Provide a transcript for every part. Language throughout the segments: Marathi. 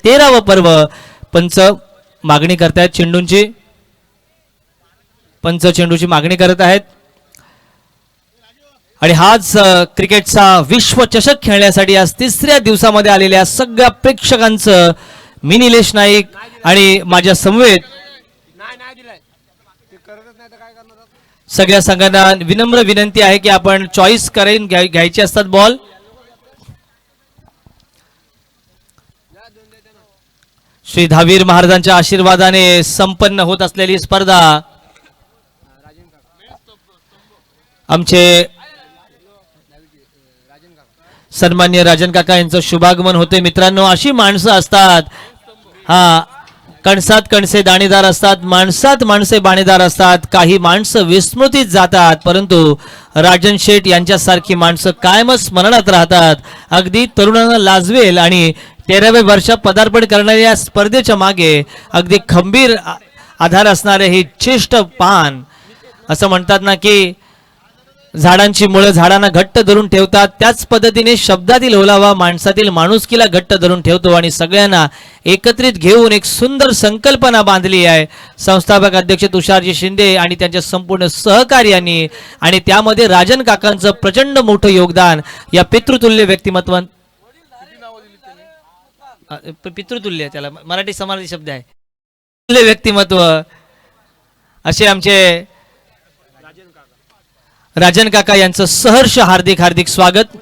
13वा पर्व. पंच मागणी करतायत चेंडूंची. पंच चेंडूची मागणी करत आहेत आणि हाच क्रिकेटचा विश्वचषक खेळण्यासाठी आज तिसऱ्या दिवसामध्ये आलेल्या सगळ्या प्रेक्षकांचं मी निलेश नाईक आणि माझ्या समवेत सगळ्या संघांना विनम्र विनंती आहे की आपण चॉईस करून घ्यायचे असतात बॉल. श्री धावीर महाराजांच्या आशीर्वादाने संपन्न होत असलेली स्पर्धा आमचे सन्मान्य राजन काका यांचं शुभागमन होते. मित्रांनो, अशी माणसं असतात, हा कणसात कणसे दाणेदार असतात, माणसात माणसे बाणेदार असतात. काही माणसं विस्मृतीत जातात, परंतु राजन शेठ यांच्यासारखी माणसं कायमच स्मरणात राहतात. अगदी तरुणांना लाजवेल आणि 13व्या वर्षात पदार्पण करणाऱ्या स्पर्धेच्या मागे अगदी खंबीर आधार असणारे हे ज्येष्ठ पान. असं म्हणतात ना की झाडांची मुळं झाडांना घट्ट धरून ठेवतात, त्याच पद्धतीने शब्दातील ओलावा माणसातील माणुसकीला घट्ट धरून ठेवतो आणि सगळ्यांना एकत्रित घेऊन एक सुंदर संकल्पना बांधली आहे संस्थापक अध्यक्ष तुषारजी शिंदे आणि त्यांच्या संपूर्ण सहकार्यांनी. आणि त्यामध्ये राजन काकांचं प्रचंड मोठं योगदान. या पितृतुल्य व्यक्तिमत्व, पितृतुल्य त्याला मराठी समानार्थी शब्द आहे, तुल्य व्यक्तिमत्व असे आमचे राजन काका यांचं सहर्ष हार्दिक हार्दिक स्वागत.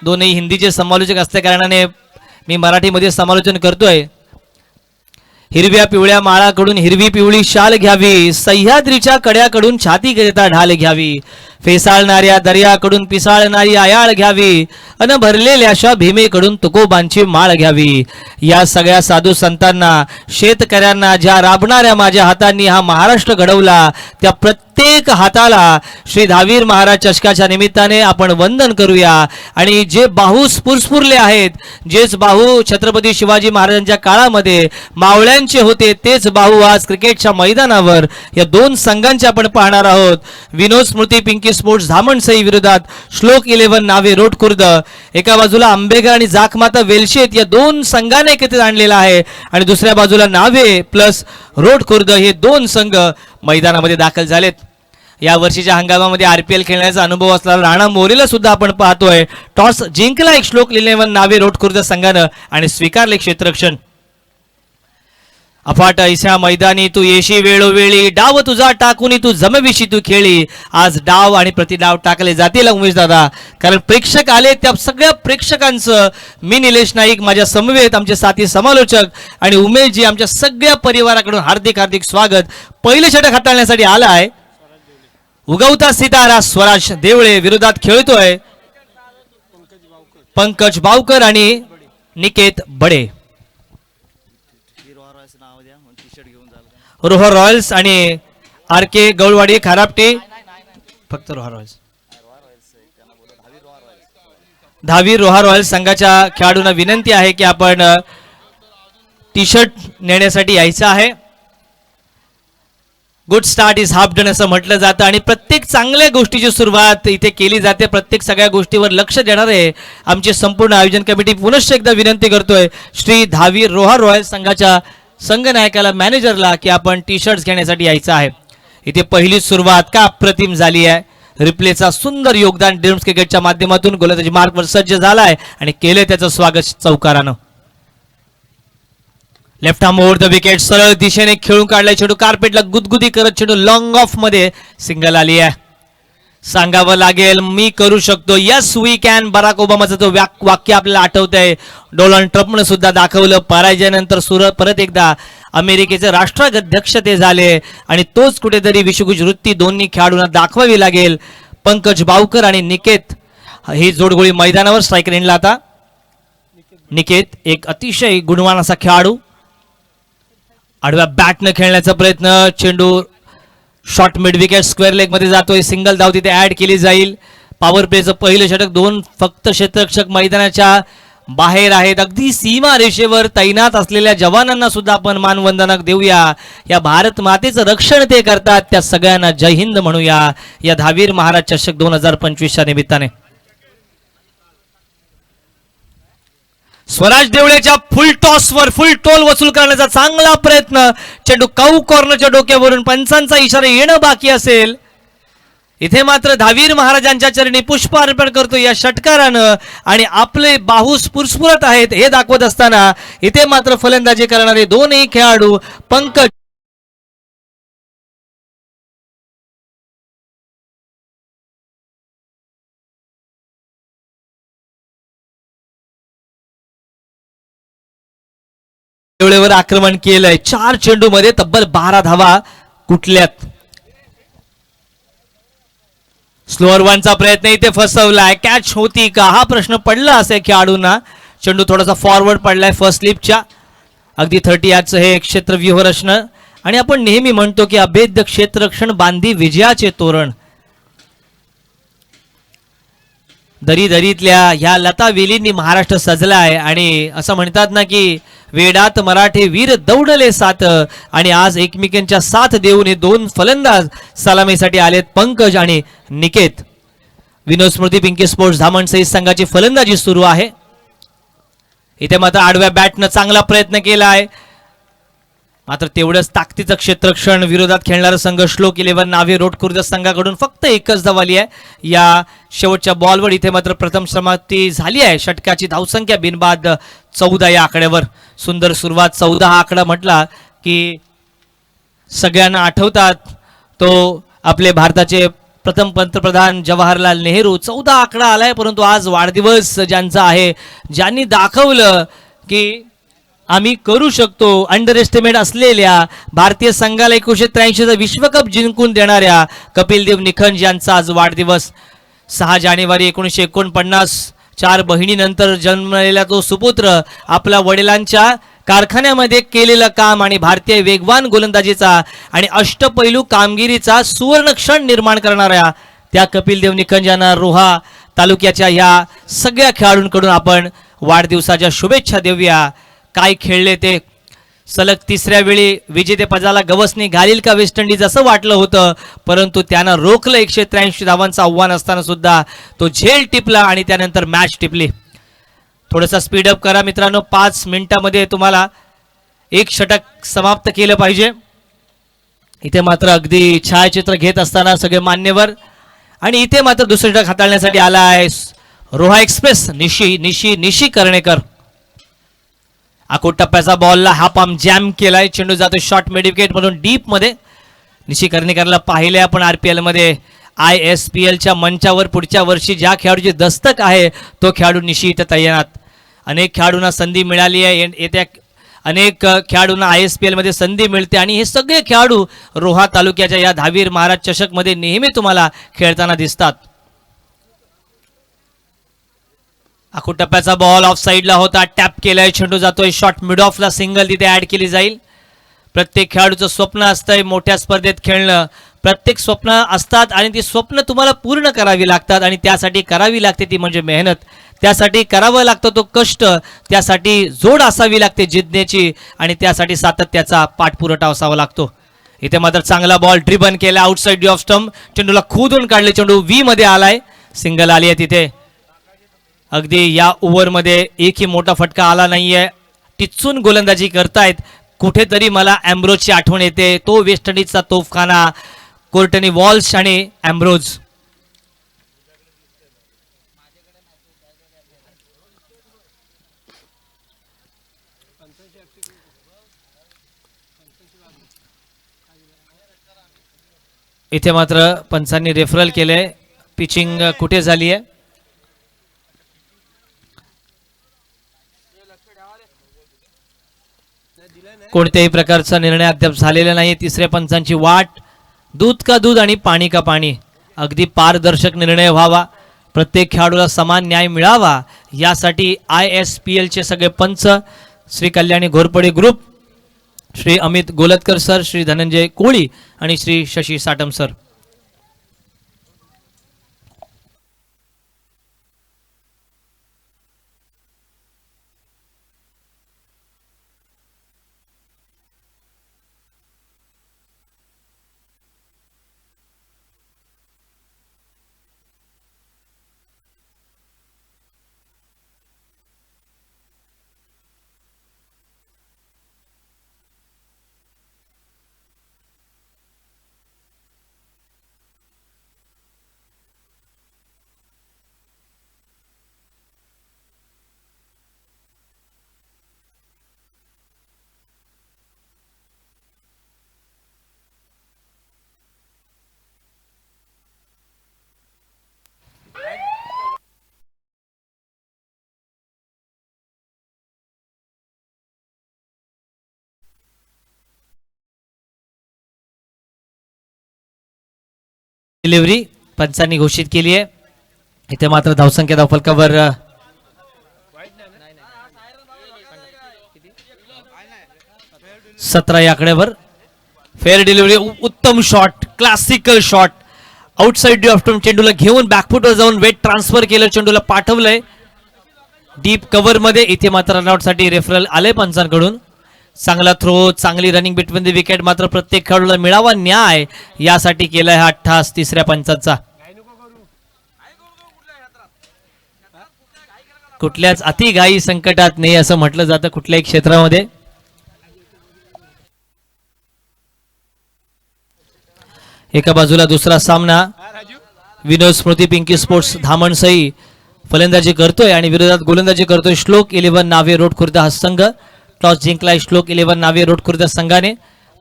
दोन्ही हिंदीचे समालोचक असल्या कारणाने मी मराठीमध्ये समालोचन करतोय. हिरव्या पिवळ्या माळाकडून हिरवी पिवळी शाल घ्यावी, सह्याद्रीच्या कड्याकडून छाती करिता ढाल घ्यावी, फेसाळणाऱ्या दर्याकडून पिसाळणारी आयाळ घ्यावी, अन भरलेल्याशा भीमेकडून तुकोबांची माळ घ्यावी. या सगळ्या साधू संतांना, शेतकऱ्यांना, ज्या राबणाऱ्या माझ्या हातांनी हा महाराष्ट्र घडवला, त्या प्रत्येक हाताला श्री धावीर महाराज चषकाच्या निमित्ताने आपण वंदन करूया. आणि जे बाहू स्फुरले आहेत, जेच बाहू छत्रपती शिवाजी महाराजांच्या काळामध्ये मावळ्यांचे होते, तेच बाहू आज क्रिकेटच्या मैदानावर या दोन संघांचे आपण पाहणार आहोत. विनोद स्मृती पिंकी स्पोर्ट्स धामणसई विरोधात श्लोक 11 नावे रोड खुर्द. एका बाजूला आंबेगाव आणि जाखमाता वेलशेत या दोन संघाने एकत्रित आणलेला आहे आणि दुसऱ्या बाजूला नावे प्लस रोड खुर्द हे दोन संघ मैदानामध्ये दाखल झालेत. या वर्षीच्या हंगामामध्ये आरपीएल खेळण्याचा अनुभव असलेला राणा मोरेला सुद्धा आपण पाहतोय. टॉस जिंकला एक श्लोक 11 नावे रोड खुर्द संघानं आणि स्वीकारले क्षेत्ररक्षण. अफाट ऐसा मैदानी तू येशी वेळोवेळी, डाव तुझा टाकून तू जमविशी तू खेळी. आज डाव आणि प्रतिडाव टाकले जातील उमेश दादा, कारण प्रेक्षक आले. त्या सगळ्या प्रेक्षकांचं मी निलेश नाईक, माझ्या समवेत आमचे साथी समालोचक आणि उमेशजी आमच्या सगळ्या परिवाराकडून हार्दिक हार्दिक स्वागत. पहिले षटक हाताळण्यासाठी आलाय उगवता सितारा स्वराज देवळे विरोधात खेळतोय पंकज बावकर आणि निकेत बडे. रोहा रॉयल्स आणि आर के गौळवाडी खारापटे, फक्त रोहा रॉयल्स, धावीर रोहा रॉयल्स संघाच्या खेळाडूंना विनंती आहे की आपण टी शर्ट नेण्यासाठी यायचं आहे. Good start is half done असं म्हटलं जातं आणि प्रत्येक चांगल्या गोष्टीची सुरुवात इथे केली जाते. प्रत्येक सगळ्या गोष्टीवर लक्ष देणारे आमचे संपूर्ण आयोजन कमिटी पुनश्च एकदा विनंती करतोय श्री धावीर रोहा रॉयल्स संघाच्या संघनायकाला, मॅनेजरला की आपण टी शर्ट्स घेण्यासाठी यायचं आहे. इथे पहिली सुरुवात का अप्रतिम झाली आहे. रिप्लेचा सुंदर योगदान ड्रीम्स क्रिकेटच्या माध्यमातून गोलंदाजी मार्कवर सज्ज झालाय आणि केले त्याचं स्वागत चौकारानं. Left arm over the wicket, सरळ दिशेने खेळून काढलाय चेंडू, कार्पेटला गुदगुदी करत चेंडू लॉंग ऑफ मध्ये सिंगल आली आहे. सांगावं लागेल मी करू शकतो, यस वी कॅन. बराक ओबामाचं तो वाक्य आपल्याला आठवतंय. डोनाल्ड ट्रम्पनं सुद्धा दाखवलं. पराजयानंतर परत एकदा अमेरिकेचे राष्ट्राध्यक्ष ते झाले आणि तोच कुठेतरी विषुगुज वृत्ती दोन्ही खेळाडूंना दाखवावी लागेल. पंकज बावकर आणि निकेत ही जोडगोळी मैदानावर. स्ट्राईक रेंजला आता निकेत एक अतिशय गुणवान असा खेळाडू. आडव्या बॅटनं खेळण्याचा प्रयत्न, चेंडू short mid wicket square leg मध्ये जातोय. सिंगल धाव तिथे ऍड केली जाईल. पॉवर प्लेचं पहिलं षटक, दोन फक्त क्षेत्ररक्षक मैदानाच्या बाहेर आहेत. अगदी सीमा रेषेवर तैनात असलेल्या जवानांना सुद्धा आपण मानवंदना देऊया. या भारत मातेचं रक्षण ते करतात. त्या सगळ्यांना जय हिंद म्हणूया या धावीर महाराज चषक 2025च्या निमित्ताने. स्वराज देवळेच्या फुल टॉसवर फुल टोल वसूल करण्याचा चांगला प्रयत्न. चेंडू काऊ कॉर्नरच्या डोक्यावरून पंचांचा इशारा येणं बाकी असेल. इथे मात्र धावीर महाराजांच्या चरणी पुष्प अर्पण करतो या षटकारानं आणि आपले बाहू स्फुरस्फुरत आहेत हे दाखवत असताना इथे मात्र फलंदाजी करणारे दोनही खेळाडू पंकज देवळेवर आक्रमण केलंय. 4 चेंडू मध्ये तब्बल 12 धावा कुठल्यात. स्लोअर वनचा प्रयत्न इथे फसवलाय. कॅच होती का हा प्रश्न पडला असे खेळाडूंना. चेंडू थोडासा फॉरवर्ड पडलाय फर्स्ट स्लिपच्या. अगदी 30 याचं हे क्षेत्र व्यूहरचना आणि आपण नेहमी म्हणतो की अभेद्य क्षेत्ररक्षण बांधी विजयाचे तोरण. दरी दरीतल्या ह्या लता वेलींनी महाराष्ट्र सजलाय आणि असं म्हणतात ना की वेडात मराठे वीर दौडले साथ आणि आज एकमेकांच्या साथ देऊन हे दोन फलंदाज सलामीसाठी आलेत पंकज आणि निकेत. विनोद स्मृती पिंकी स्पोर्ट्स धामण सहित संघाची फलंदाजी सुरू आहे. इथे मात्र आडव्या बॅटनं चांगला प्रयत्न केला आहे मात्र तेवढंच ताकदीचं क्षेत्ररक्षण. विरोधात खेळणारा संघ श्लोक 11 नावे रोड खुर्द संघाकडून फक्त एकच धाव आली आहे या शेवटच्या बॉलवर. इथे मात्र प्रथम समाप्ती झाली आहे. षटकाची धावसंख्या बिनबाद 14 या आकड्यावर. सुंदर सुरुवात. 14 हा आकडा म्हटला की सगळ्यांना आठवतात तो आपले भारताचे प्रथम पंतप्रधान जवाहरलाल नेहरू. 14 आकडा आलाय परंतु आज वाढदिवस ज्यांचा आहे, ज्यांनी दाखवलं की आम्ही करू शकतो. अंडर एस्टिमेट असलेल्या भारतीय संघाला 1983चा विश्वकप जिंकून देणाऱ्या कपिल देव निखंज यांचा आज वाढदिवस. 6 जानेवारी 1949 4 बहिणीनंतर जन्मलेला तो सुपुत्र आपल्या वडिलांच्या कारखान्यामध्ये केलेलं काम आणि भारतीय वेगवान गोलंदाजीचा आणि अष्टपैलू कामगिरीचा सुवर्णक्षण निर्माण करणाऱ्या त्या कपिल देव निखंज यांना रोहा तालुक्याच्या ह्या सगळ्या खेळाडूंकडून आपण वाढदिवसाच्या शुभेच्छा देऊया. काय खेळले ते. सलग 3ऱ्या वेळी विजेतेपदाला गवसणी घालील का वेस्ट इंडिज असं वाटलं होतं परंतु त्यांना रोखलं. 183 धावांचं आव्हान असताना सुद्धा तो झेल टिपला आणि त्यानंतर मॅच टिपली. थोडंसं स्पीडअप करा मित्रांनो. 5 मिनिटांमध्ये तुम्हाला एक षटक समाप्त केलं पाहिजे. इथे मात्र अगदी छायाचित्र घेत असताना सगळे मान्यवर आणि इथे मात्र दुसरं षटक हाताळण्यासाठी आला आहे रोहा एक्सप्रेस निशी निशी निशी कर्णेकर. आखो टप्प्याचा बॉलला हा पाम जॅम केलाय. चेंडू जातो शॉर्ट मिड विकेट म्हणून डीप मध्ये. निशी कर्णेकरला पाहिले आपण RPL मध्ये. ISPLच्या मंचावर पुढच्या वर्षी ज्या खेळाडूची दस्तक आहे तो खेळाडू निशी इथं तैनात. अनेक खेळाडूंना संधी मिळाली आहे. येत्या अनेक खेळाडूंना ISPL मध्ये संधी मिळते आणि हे सगळे खेळाडू रोहा तालुक्याच्या या धावीर महाराज चषक मध्ये नेहमी तुम्हाला खेळताना दिसतात. आखो टप्प्याचा बॉल ऑफ साइडला होता. टॅप केलाय. चेंडू जातोय शॉर्ट मिड ऑफला. सिंगल तिथे ऍड केली जाईल. प्रत्येक खेळाडूचं स्वप्न असतंय मोठ्या स्पर्धेत खेळणं. प्रत्येक स्वप्न असतात आणि ती स्वप्न तुम्हाला पूर्ण करावी लागतात आणि त्यासाठी करावी लागते ती म्हणजे मेहनत. त्यासाठी करावं लागतं तो कष्ट. त्यासाठी जोड असावी लागते जिद्दीची आणि त्यासाठी सातत्याचा पाठपुरावा असावा लागतो. इथे मात्र चांगला बॉल ड्रिबन केला आउटसाइड ऑफ स्टंप. चेंडूला खोदून काढले. चेंडू V मध्ये आलाय. सिंगल आली आहे तिथे. अगदी या ओव्हरमध्ये एकही मोठा फटका आला नाहीये. टिचून गोलंदाजी करतायत. कुठेतरी मला एम्ब्रोजची आठवण येते. तो वेस्ट इंडिजचा तोफखाना कोर्टनी वॉल्श आणि एम्ब्रोज. इथे मात्र पंचांनी रेफरल केले. पिचिंग कुठे झाली आहे. कोणत्याही प्रकारचा निर्णय अद्याप झालेला नाही. 3ऱ्या पंचांची वाट. दूध का दूध आणि पाणी का पाणी. अगदी पारदर्शक निर्णय व्हावा. प्रत्येक खेळाडूला समान न्याय मिळावा यासाठी ISPLचे सगळे पंच श्री कल्याणी घोरपडे ग्रुप, श्री अमित गोलतकर सर, श्री धनंजय कोळी आणि श्री शशी साटम सर. डिलिव्हरी पंचांनी घोषित केली आहे. इथे मात्र धावसंख्या धावफलकावर 17 या आकड्यावर. फेअर डिलिव्हरी, उत्तम shot, classical shot, outside the off stump, चेंडूला घेऊन बॅकफुटवर जाऊन वेट ट्रान्सफर केलं, चेंडूला पाठवलंय डीप कव्हर मध्ये. इथे मात्र रनआउट साठी रेफरल आले पंचांकडून. चांगला थ्रो, चांगली रनिंग बिटवीन द विकेट, मात्र प्रत्येक खेळाडूला मिळावा न्याय यासाठी केलाय हा अट्टहास तिसऱ्या पंचाचा. कुठल्याच अतिघाई संकटात नाही असं म्हटलं जातं कुठल्याही क्षेत्रामध्ये. एका बाजूला दुसरा सामना विनोद स्मृती पिंकी स्पोर्ट्स धामणसई फलंदाजी करतोय आणि विरोधात गोलंदाजी करतोय श्लोक 11 नावे रोड खुर्द हा संघ. टॉस जिंकलाय श्लोक 11 नावे रोड खुर्द संघाने.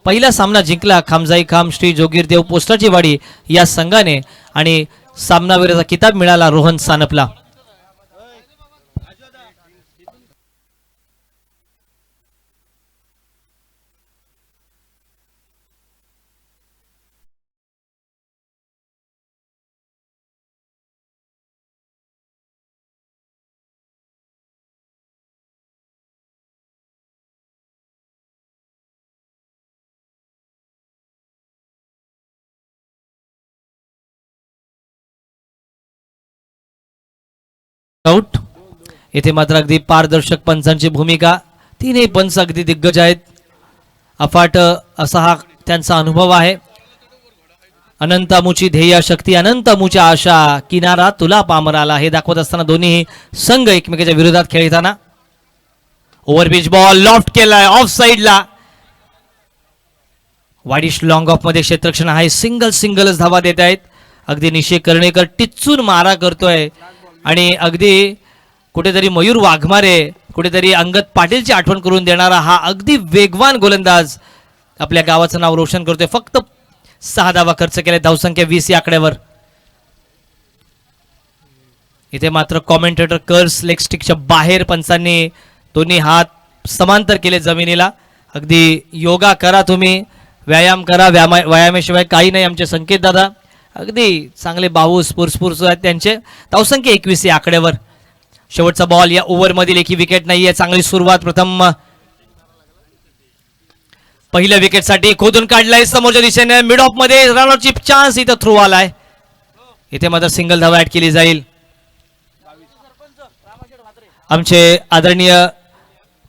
पहिला सामना जिंकला खामजाई खाम श्री जोगीरदेव पोस्टाची वाडी या संघाने आणि सामनावीराचा किताब मिळाला रोहन सानपला. आउट. इथे मात्र अगदी पारदर्शक पंचांची भूमिका. तीनही पंच अगदी दिग्गज आहेत. अफाट असा हा त्यांचा अनुभव आहे. अनंत अमुची ध्येय शक्ती, अनंत अमुच्या आशा, किनारा तुला पामराला हे दाखवत असताना दोन्ही संघ एकमेकाच्या विरोधात खेळताना. ओव्हरपिच बॉल लॉफ्ट केलाय ऑफ साइडला. वाडिश लॉंग ऑफ मध्ये क्षेत्ररक्षण आहे. सिंगलच धावा देत आहेत. अगदी निशे कर्णेकर टिच्चून मारा करतोय आणि अगदी कुठेतरी मयूर वाघमारे, कुठेतरी अंगद पाटीलची आठवण करून देणारा हा अगदी वेगवान गोलंदाज आपल्या गावाचं नाव रोशन करतोय. फक्त 6 धावा खर्च केल्या, धावसंख्या 20 या आकड्यावर. इथे मात्र कॉमेंटेटर कर्स लेग स्टिकच्या बाहेर पंचांनी दोन्ही हात समांतर केले जमिनीला. अगदी योगा करा तुम्ही, व्यायाम करा, व्यायामाशिवाय काही नाही आमचे संकेत दादा. अगदी चांगले बाहू स्फुरस्फुर्स आहेत त्यांचे. धावसंख्या 21 या आकड्यावर. शेवटचा बॉल या ओव्हर मधील एकही विकेट नाहीये. चांगली सुरुवात प्रथम पहिल्या विकेटसाठी खोदून काढलाय समोरच्या दिशेने मिड ऑफ मध्ये रनआउटची चान्स. इथं थ्रो आलाय. इथे मात्र सिंगल धावा ऍड केली जाईल. आमचे आदरणीय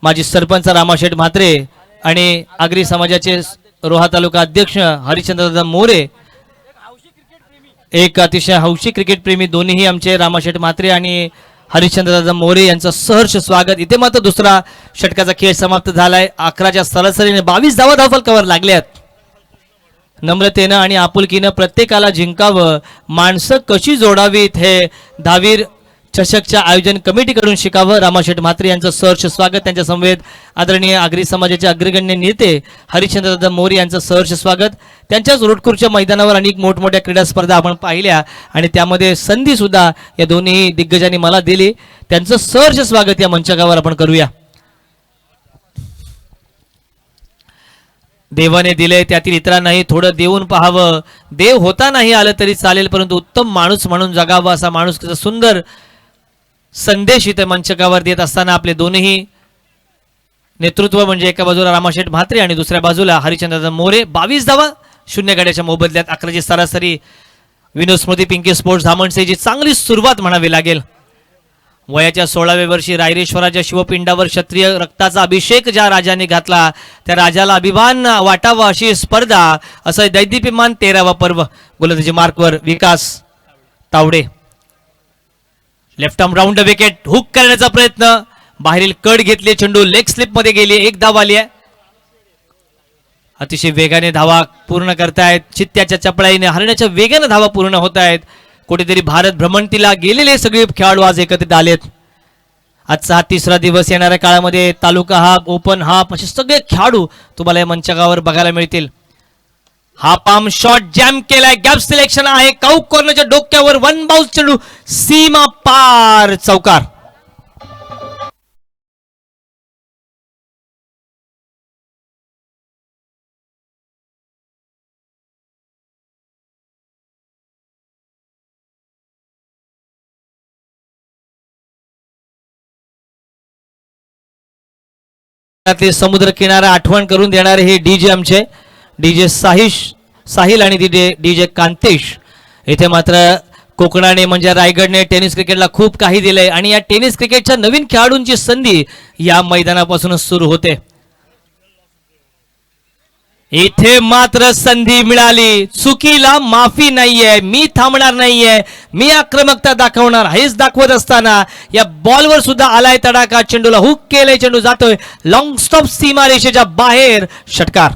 माजी सरपंच रामाशेठ म्हात्रे आणि आगरी समाजाचे रोहा तालुका अध्यक्ष हरिश्चंद्रदादा मोरे, एक अतिशय हौशी क्रिकेट प्रेमी दोन्हीही आमचे रामाशेठ म्हात्रे आणि हरिश्चंद्रदादा मोरे यांचं सहर्ष स्वागत. इथे मात्र दुसरा षटकाचा खेळ समाप्त झालाय. 11च्या सरासरीने 22 धावा धावफलकावर लागल्यात. नम्रतेनं आणि आपुलकीनं प्रत्येकाला जिंकावं, माणसं कशी जोडावीत हे दहावीर चषकच्या आयोजन कमिटीकडून शिकावं. रामाशेठ म्हात्रे यांचं सहर्ष स्वागत. त्यांच्या समवेत आदरणीय आगरी समाजाचे अग्रगण्य नेते हरिश्चंद्रदादा मोरे यांचं सहर्ष स्वागत. त्यांच्याच रोडखुरच्या मैदानावर अनेक मोठमोठ्या क्रीडा स्पर्धा आपण पाहिल्या आणि त्यामध्ये संधी सुद्धा या दोन्ही दिग्गजांनी मला दिली. त्यांचं सहर्ष स्वागत या मंचकावर आपण करूया. देवाने दिले त्यातील इतरांनाही थोडं देऊन पाहावं. देव होता नाही आलं तरी चालेल, परंतु उत्तम माणूस म्हणून जगावं असा माणूस सुंदर संदेश इथे मंचकावर देत असताना आपले दोन्ही नेतृत्व म्हणजे एका बाजूला रामाशेठ म्हात्रे आणि दुसऱ्या बाजूला हरिश्चंद्रदादा मोरे. 22 धावा 0 गाड्याच्या मोबदल्यात 11ची सरासरी. विनोद स्मृती पिंकी स्पोर्ट्स धामणसेची चांगली सुरुवात म्हणावी लागेल. वयाच्या 16व्या वर्षी रायरेश्वराच्या शिवपिंडावर क्षत्रिय रक्ताचा अभिषेक ज्या राजाने घातला त्या राजाला अभिमान वाटावा अशी स्पर्धा, असं दैदिप्यमान 13वा पर्व. गोलंदाजी मार्कवर Vikas Tawde. Left arm round wicket, hook करण्याचा प्रयत्न, बाहेरील कड घेतली, चेंडू लेग स्लिप मध्ये गेली. 1 धाव आली आहे. अतिशय वेगाने धावा पूर्ण करतायत. चित्त्याच्या चपळाईने हरण्याच्या वेगाने धावा पूर्ण होत आहेत. कुठेतरी भारत भ्रमंतीला गेलेले सगळे खेळाडू आज एकत्रित आलेत. आजचा हा 3रा दिवस. येणाऱ्या काळामध्ये तालुका हाफ, ओपन हाफ असे सगळे खेळाडू तुम्हाला या मंचकावर बघायला मिळतील. हा पाम शॉट जॅम केलाय. गॅप सिलेक्शन आहे. काऊक कॉर्नरच्या डोक्यावर 1 बाउन्स चेंडू सीमा पार चौकार. ते समुद्र किनारा आठवण करून देणारे हे डीजे आमचे डीजे साहिल आणि डीजे कांतेश. इथे मात्र कोकणाने म्हणजे रायगडने टेनिस क्रिकेटला खूप काही दिलंय आणि या टेनिस क्रिकेटच्या नवीन खेळाडूंची संधी या मैदानापासूनच सुरू होते. इथे मात्र संधी मिळाली, चुकीला माफी नाहीये, मी थांबणार नाहीये, मी आक्रमकता दाखवणार हेच दाखवत असताना या बॉलवर सुद्धा आलाय तडाखा. चेंडूला हुक केलंय, चेंडू जातोय लॉंग स्टॉप सीमारेषेच्या बाहेर, षटकार.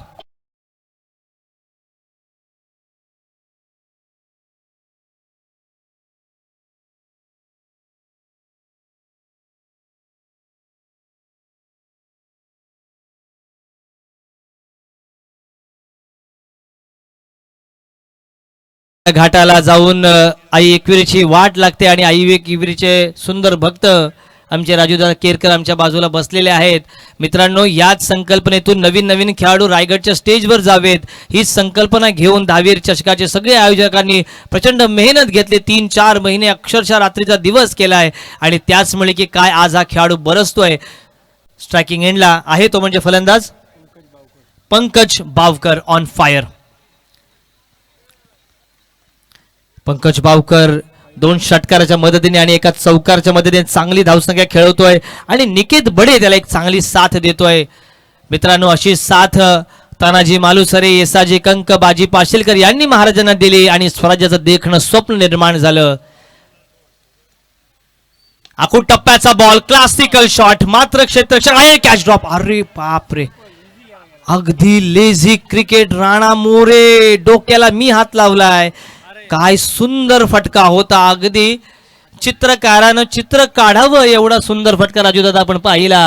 घाटाला जाऊन आई एकविरीची वाट लागते आणि आई एकविरीचे सुंदर भक्त आमचे राजूदादा केरकर आमच्या बाजूला बसलेले आहेत. मित्रांनो, याच संकल्पनेतून नवीन नवीन खेळाडू रायगडच्या स्टेजवर जावेत ही संकल्पना घेऊन दहावीर चषकाचे सगळे आयोजकांनी प्रचंड मेहनत घेतली. 3-4 महिने अक्षरशः रात्रीचा दिवस केलाय आणि त्याचमुळे की काय आज हा खेळाडू बरसतोय. स्ट्रायकिंग एंडला आहे तो म्हणजे फलंदाज पंकज बावकर ऑन फायर. पंकज बावकर 2 षटकाराच्या मदतीने आणि एका चौकारच्या मदतीने चांगली धावसंख्या खेळवतोय आणि निकेत बडे त्याला एक चांगली साथ देतोय. मित्रांनो, अशी साथ तानाजी मालुसरे, येसाजी कंक, बाजी पाशीलकर यांनी महाराजांना दिली आणि स्वराज्याचं देखणं स्वप्न निर्माण झालं. आखूड टप्प्याचा बॉल, क्लासिकल शॉट, मात्र क्षेत्ररक्षक आहे, कॅच ड्रॉप. अरे बापरे, अगदी लेझी क्रिकेट. राणा मोरे डोक्याला मी हात लावलाय. काय सुंदर फटका होता, अगदी चित्रकारानं चित्र काढावं एवढा सुंदर फटका राजूदादा आपण पाहिला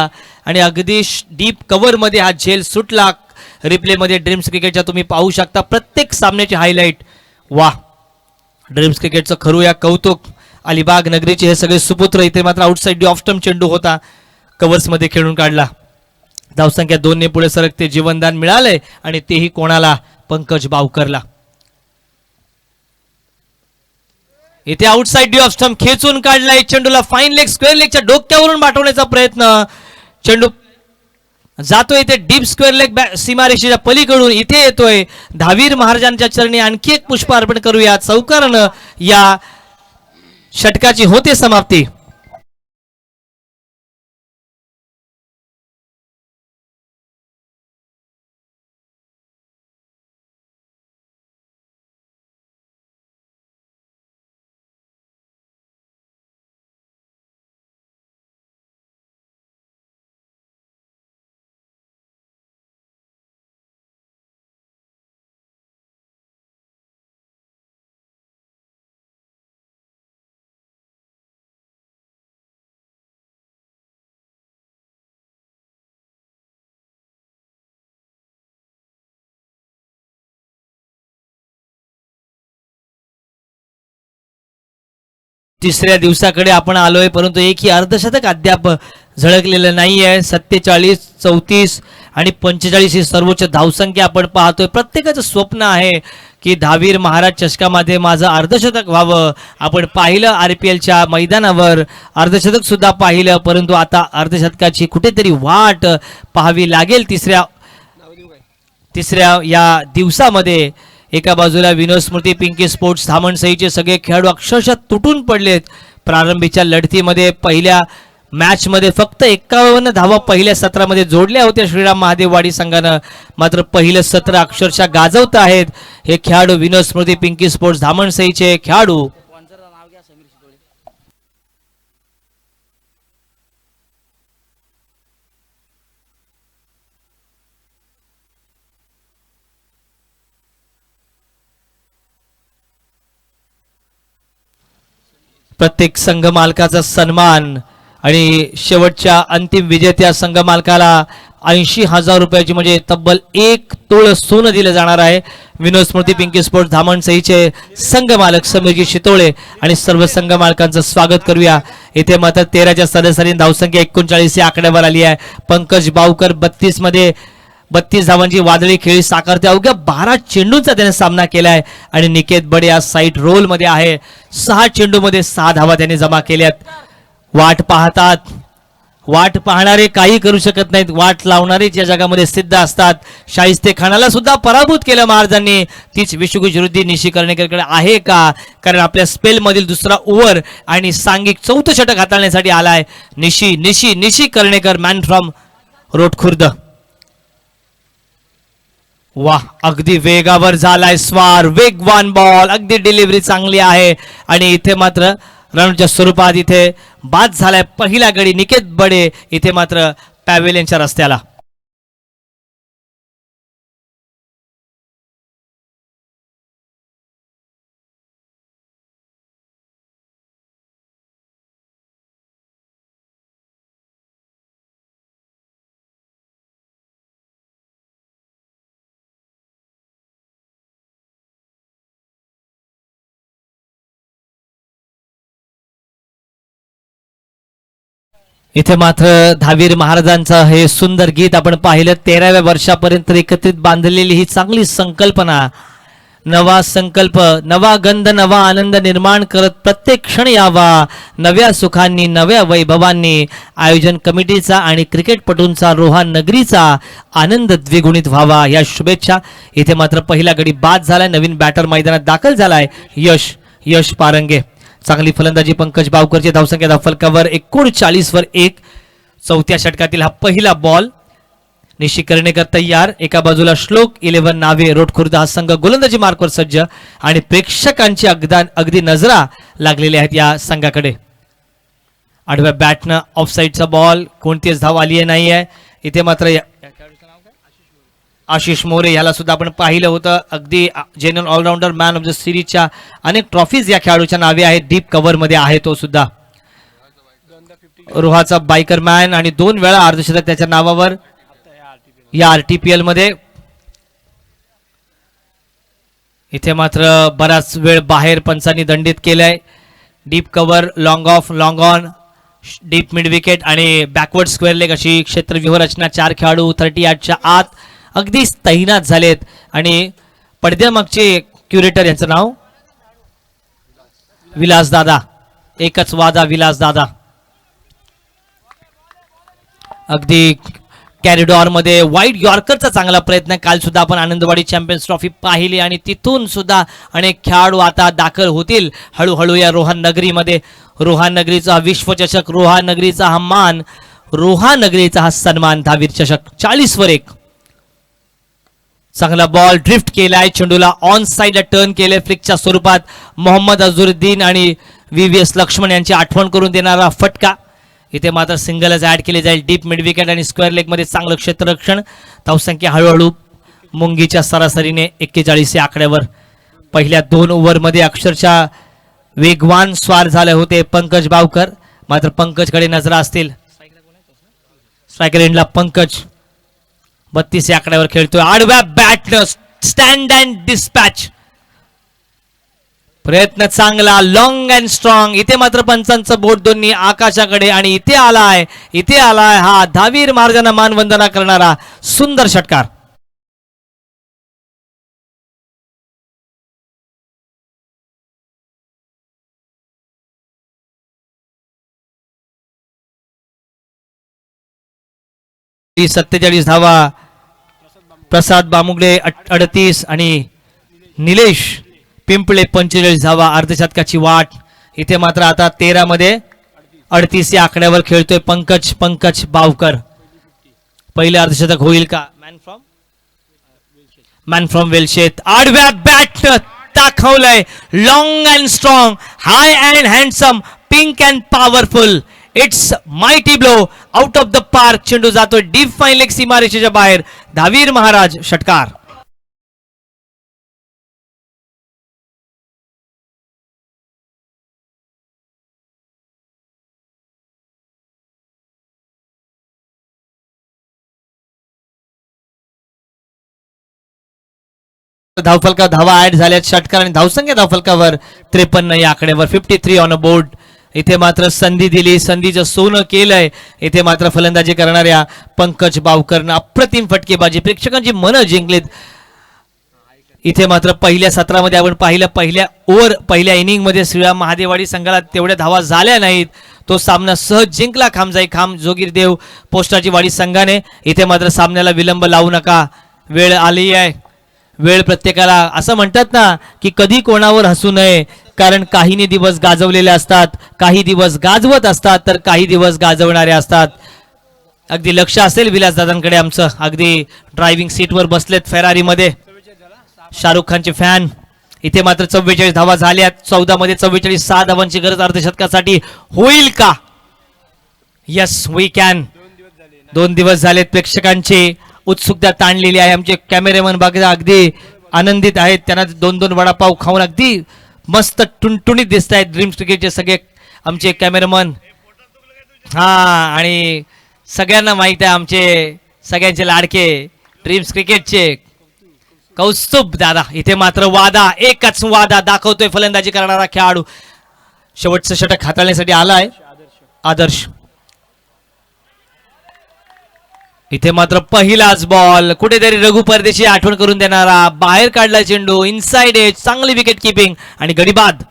आणि अगदी डीप कव्हर मध्ये हा झेल सुटला. रिप्ले मध्ये ड्रीम्स क्रिकेटच्या तुम्ही पाहू शकता प्रत्येक सामन्याची हायलाइट. वा, ड्रीम्स क्रिकेटचं खरू या कौतुक. अलिबाग नगरीचे हे सगळे सुपुत्र. इथे मात्र आउटसाइड डी ऑफ स्टंप चेंडू होता, कव्हर्स मध्ये खेळून काढला. धावसंख्या 2 ने पुढे सरकते. जीवनदान मिळालंय आणि तेही कोणाला, पंकज बावकरला. इथे आउटसाइड डी ऑफ स्टंप खेचून काढलाय. चेंडूला फाईन लेग, स्क्वेअर लेगच्या डोक्यावरून पाठवण्याचा प्रयत्न. चेंडू जातोय इथे डीप स्क्वेअर लेग सीमारेषेच्या पलीकडून इथे येतोय. दहावीर महाराजांच्या चरणी आणखी एक पुष्प अर्पण करूया. चौकारानं या षटकाची होते समाप्ती. तिसऱ्या दिवसाकडे आपण आलोय, परंतु एकही अर्धशतक अद्याप झळकलेलं नाहीये. 47, 34 आणि 45 ही सर्वोच्च धावसंख्या आपण पाहतोय. प्रत्येकाचं स्वप्न आहे की दहावीर महाराज चषकामध्ये माझं अर्धशतक व्हावं. आपण पाहिलं RPLच्या मैदानावर अर्धशतक सुद्धा पाहिलं, परंतु आता अर्धशतकाची कुठेतरी वाट पाहावी लागेल. तिसऱ्या या दिवसामध्ये एका बाजूला विनोद स्मृती पिंकी स्पोर्ट्स धामणसईचे सगळे खेळाडू अक्षरशः तुटून पडलेत. प्रारंभीच्या लढतीमध्ये पहिल्या मॅच मध्ये फक्त 51 धावा पहिल्या सत्रामध्ये जोडल्या होत्या श्रीराम महादेववाडी संघानं. मात्र पहिलं सत्र अक्षरशः गाजवत आहेत हे खेळाडू विनोद स्मृती पिंकी स्पोर्ट्स धामणसईचे खेळाडू. प्रत्येक संघ मालकाचा सन्मान आणि शेवटच्या अंतिम विजेत्या संघ मालकाला 80,000 रुपयाची म्हणजे तब्बल 1 तोळ सोनं दिलं जाणार आहे. विनोद स्मृती पिंकी स्पोर्ट्स धामणसईचे संघ मालक समीरजी शितोळे आणि सर्व संघ मालकांचं स्वागत करूया. इथे मात्र 13च्या सदस्यांनी धावसंख्या 39 या आकड्यावर आली आहे. पंकज बावकर 32 मध्ये 32 धावांची वादळी खेळी साकारते. अवघ्या 12 चेंडूंचा त्याने सामना केलाय आणि निकेत बडे या साईड रोल मध्ये आहे. 6 चेंडूमध्ये 6 धावा त्याने जमा केल्यात. वाट पाहतात वाट पाहणारे काही करू शकत नाहीत, वाट लावणारेच या जगामध्ये सिद्ध असतात. शाहिस्ते खानाला सुद्धा पराभूत केलं महाराजांनी. तीच विश्वगुरु वृद्धी निशी कर्णेकरकडे आहे का? कारण आपल्या स्पेलमधील दुसरा ओव्हर आणि सांघिक चौथं षटक हाताळण्यासाठी आलाय निशी निशी निशी कर्णेकर, मॅन फ्रॉम रोटखुर्द. वाह, अगदी वेगावर झालाय स्वार, वेगवान बॉल, अगदी डिलिव्हरी चांगली आहे. आणि इथे मात्र रनच्या स्वरूपात इथे बाद झालाय पहिला गडी निकेत बडे. इथे मात्र पॅव्हेलियनच्या रस्त्याला. इथे मात्र धावीर महाराजांचं हे सुंदर गीत आपण पाहिलं. 13व्या वर्षापर्यंत एकत्रित बांधलेली ही चांगली संकल्पना, नवा संकल्प, नवा गंध, नवा आनंद निर्माण करत प्रत्येक क्षण यावा नव्या सुखांनी, नव्या वैभवांनी. आयोजन कमिटीचा आणि क्रिकेटपटूंचा, रोहा नगरीचा आनंद द्विगुणित व्हावा या शुभेच्छा. इथे मात्र पहिला गडी बाद झालाय, नवीन बॅटर मैदानात दाखल झालाय यश पारंगे. चांगली फलंदाजी पंकज बावकरची. धावसंख्या धावफलकावर 39 वर 1. चौथ्या षटकातील हा पहिला बॉल. निशी कर्णेकर तयार. एका बाजूला श्लोक 11 नावे रोटखुर्द हा संघ गोलंदाजी मार्कवर सज्ज आणि प्रेक्षकांची अगदी नजरा लागलेल्या आहेत या संघाकडे. आडव्या बॅटनं ऑफसाईडचा बॉल, कोणतीच धाव आली नाही आहे. इथे मात्र आशिष मोरे याला सुद्धा आपण पाहिलं होतं. अगदी genuine allrounder, man of the सिरीजच्या अनेक ट्रॉफीज या खेळाडूच्या नावे आहेत. डीप कव्हर मध्ये आहे तो सुद्धा. रोहाचा बायकर मॅन आणि 2 वेळा अर्धशतक त्याच्या नावावर या RTPL मध्ये. इथे मात्र बराच वेळ बाहेर पंचांनी दंडित केलंय. Deep cover, long of, long on, deep mid wicket आणि बॅकवर्ड स्क्वेअर लेग अशी क्षेत्र व्यूहरचना. 4 खेळाडू 38च्या आत अगदी तैनात झालेत. आणि पडद्यामागचे क्युरेटर यांचं नाव विलास दादा, एकच वादा विलास दादा. अगदी कॅरिडॉर मध्ये वाईट यॉर्करचा चांगला प्रयत्न. काल सुद्धा आपण आनंदवाडी चॅम्पियन्स ट्रॉफी पाहिली आणि तिथून सुद्धा अनेक खेळाडू आता दाखल होतील हळूहळू या रोहा नगरीमध्ये. रोहा नगरीचा हा विश्वचषक, रोहा नगरीचा हा मान, रोहा नगरीचा हा सन्मान. धावीर चषक 40 वर 1. चांगला बॉल ड्रिफ्ट केलाय, चेंडूला ऑन साइडला टर्न केले फ्लिकच्या स्वरूपात. मोहम्मद अझरुद्दीन आणि VVS लक्ष्मण यांची आठवण करून देणारा फटका. इथे मात्र सिंगलच ऍड केले जाईल. डीप मिड विकेट आणि स्क्वेअर लेग मध्ये चांगलं क्षेत्ररक्षण. धावसंख्या हळूहळू मुंगीच्या सरासरीने 41 या आकड्यावर. पहिल्या 2 ओव्हरमध्ये अक्षरशः वेगवान स्वार झाले होते पंकज बावकर. मात्र पंकजकडे नजरा असतील. स्ट्रायकर एंडला पंकज 32 या आकड्यावर खेळतोय. आडव्या बॅटनं स्टँड अँड डिस्पॅच. प्रयत्न चांगला, लॉंग अँड स्ट्रॉंग. इथे मात्र पंचांचं बोट दोन्ही आकाशाकडे आणि इथे आलाय हा धावीर महाराजांना मानवंदना करणारा सुंदर षटकार. ही 47 धावा. प्रसाद बामुगडे 38 आणि निलेश पिंपळे 45 धावा. अर्धशतकाची वाट. इथे मात्र आता 13 मध्ये 38 या आकड्यावर खेळतोय पंकज बावकर. पहिले अर्धशतक होईल का? Man from Welshet. आडव्या बॅट दाखवलंय. Long and strong, high and handsome, pink and powerful. It's mighty blow out of the park. चेंडू जातोय डीप फाईन लेग सीमारेषेच्या बाहेर. धावीर महाराज षटकार. धावफलका धावा ऍड झाल्यात षटकार आणि धावसंख्या धावफलकावर 53 या आकड्यावर. 53 ऑन अ बोर्ड. इथे मात्र संधी दिली, संधीचं सोनं केलंय. इथे मात्र फलंदाजी करणाऱ्या पंकज बावकरनं अप्रतिम फटकेबाजी, प्रेक्षकांची मनं जिंकलीत. इथे मात्र पहिल्या सत्रामध्ये आपण पाहिलं, पहिल्या इनिंग मध्ये श्रीराम महादेवाडी संघाला तेवढ्या धावा झाल्या नाहीत. तो सामना सहज जिंकला खामजाई खाम जोगीरदेव पोस्टाची वाडी संघाने. इथे मात्र सामन्याला विलंब लावू नका, वेळ आली आहे. वेळ प्रत्येकाला असं म्हणतात ना की कधी कोणावर हसू नये, कारण काहीने दिवस गाजवलेले असतात, काही दिवस गाजवत असतात, तर काही दिवस गाजवणारे असतात. अगदी लक्ष असेल विलासदादांकडे आमचं, अगदी ड्रायव्हिंग सीटवर बसलेत फेरारीमध्ये शाहरुख खानचे फॅन. इथे मात्र 44 धावा झाल्यात, 14 मध्ये 44, 6 धावांची गरज अर्धशतकासाठी होईल का? Yes we can. 2 दिवस झालेत, प्रेक्षकांची उत्सुकता ताणलेली आहे. आमचे कॅमेरेमन बघा अगदी आनंदित आहेत, त्यांना 2-2 वडापाव खाऊन अगदी मस्त टुणटुणीत दिसत आहेत ड्रीम्स क्रिकेटचे सगळे आमचे कॅमेरामन. हा, आणि सगळ्यांना माहित आहे आमचे सगळ्यांचे लाडके ड्रीम्स क्रिकेटचे कौस्तुभ दादा. इथे मात्र वादा, एकच वादा दाखवतोय फलंदाजी करणारा खेळाडू. शेवटचं षटक हाताळण्यासाठी आलाय आदर्श. इथे मात्र पहिलाच बॉल, कुठेतरी रघु परदेशी आठवण करून देणारा, बाहेर काढला चेंडू, इनसाइड एज, चांगली विकेट किपिंग आणि गडी बाद.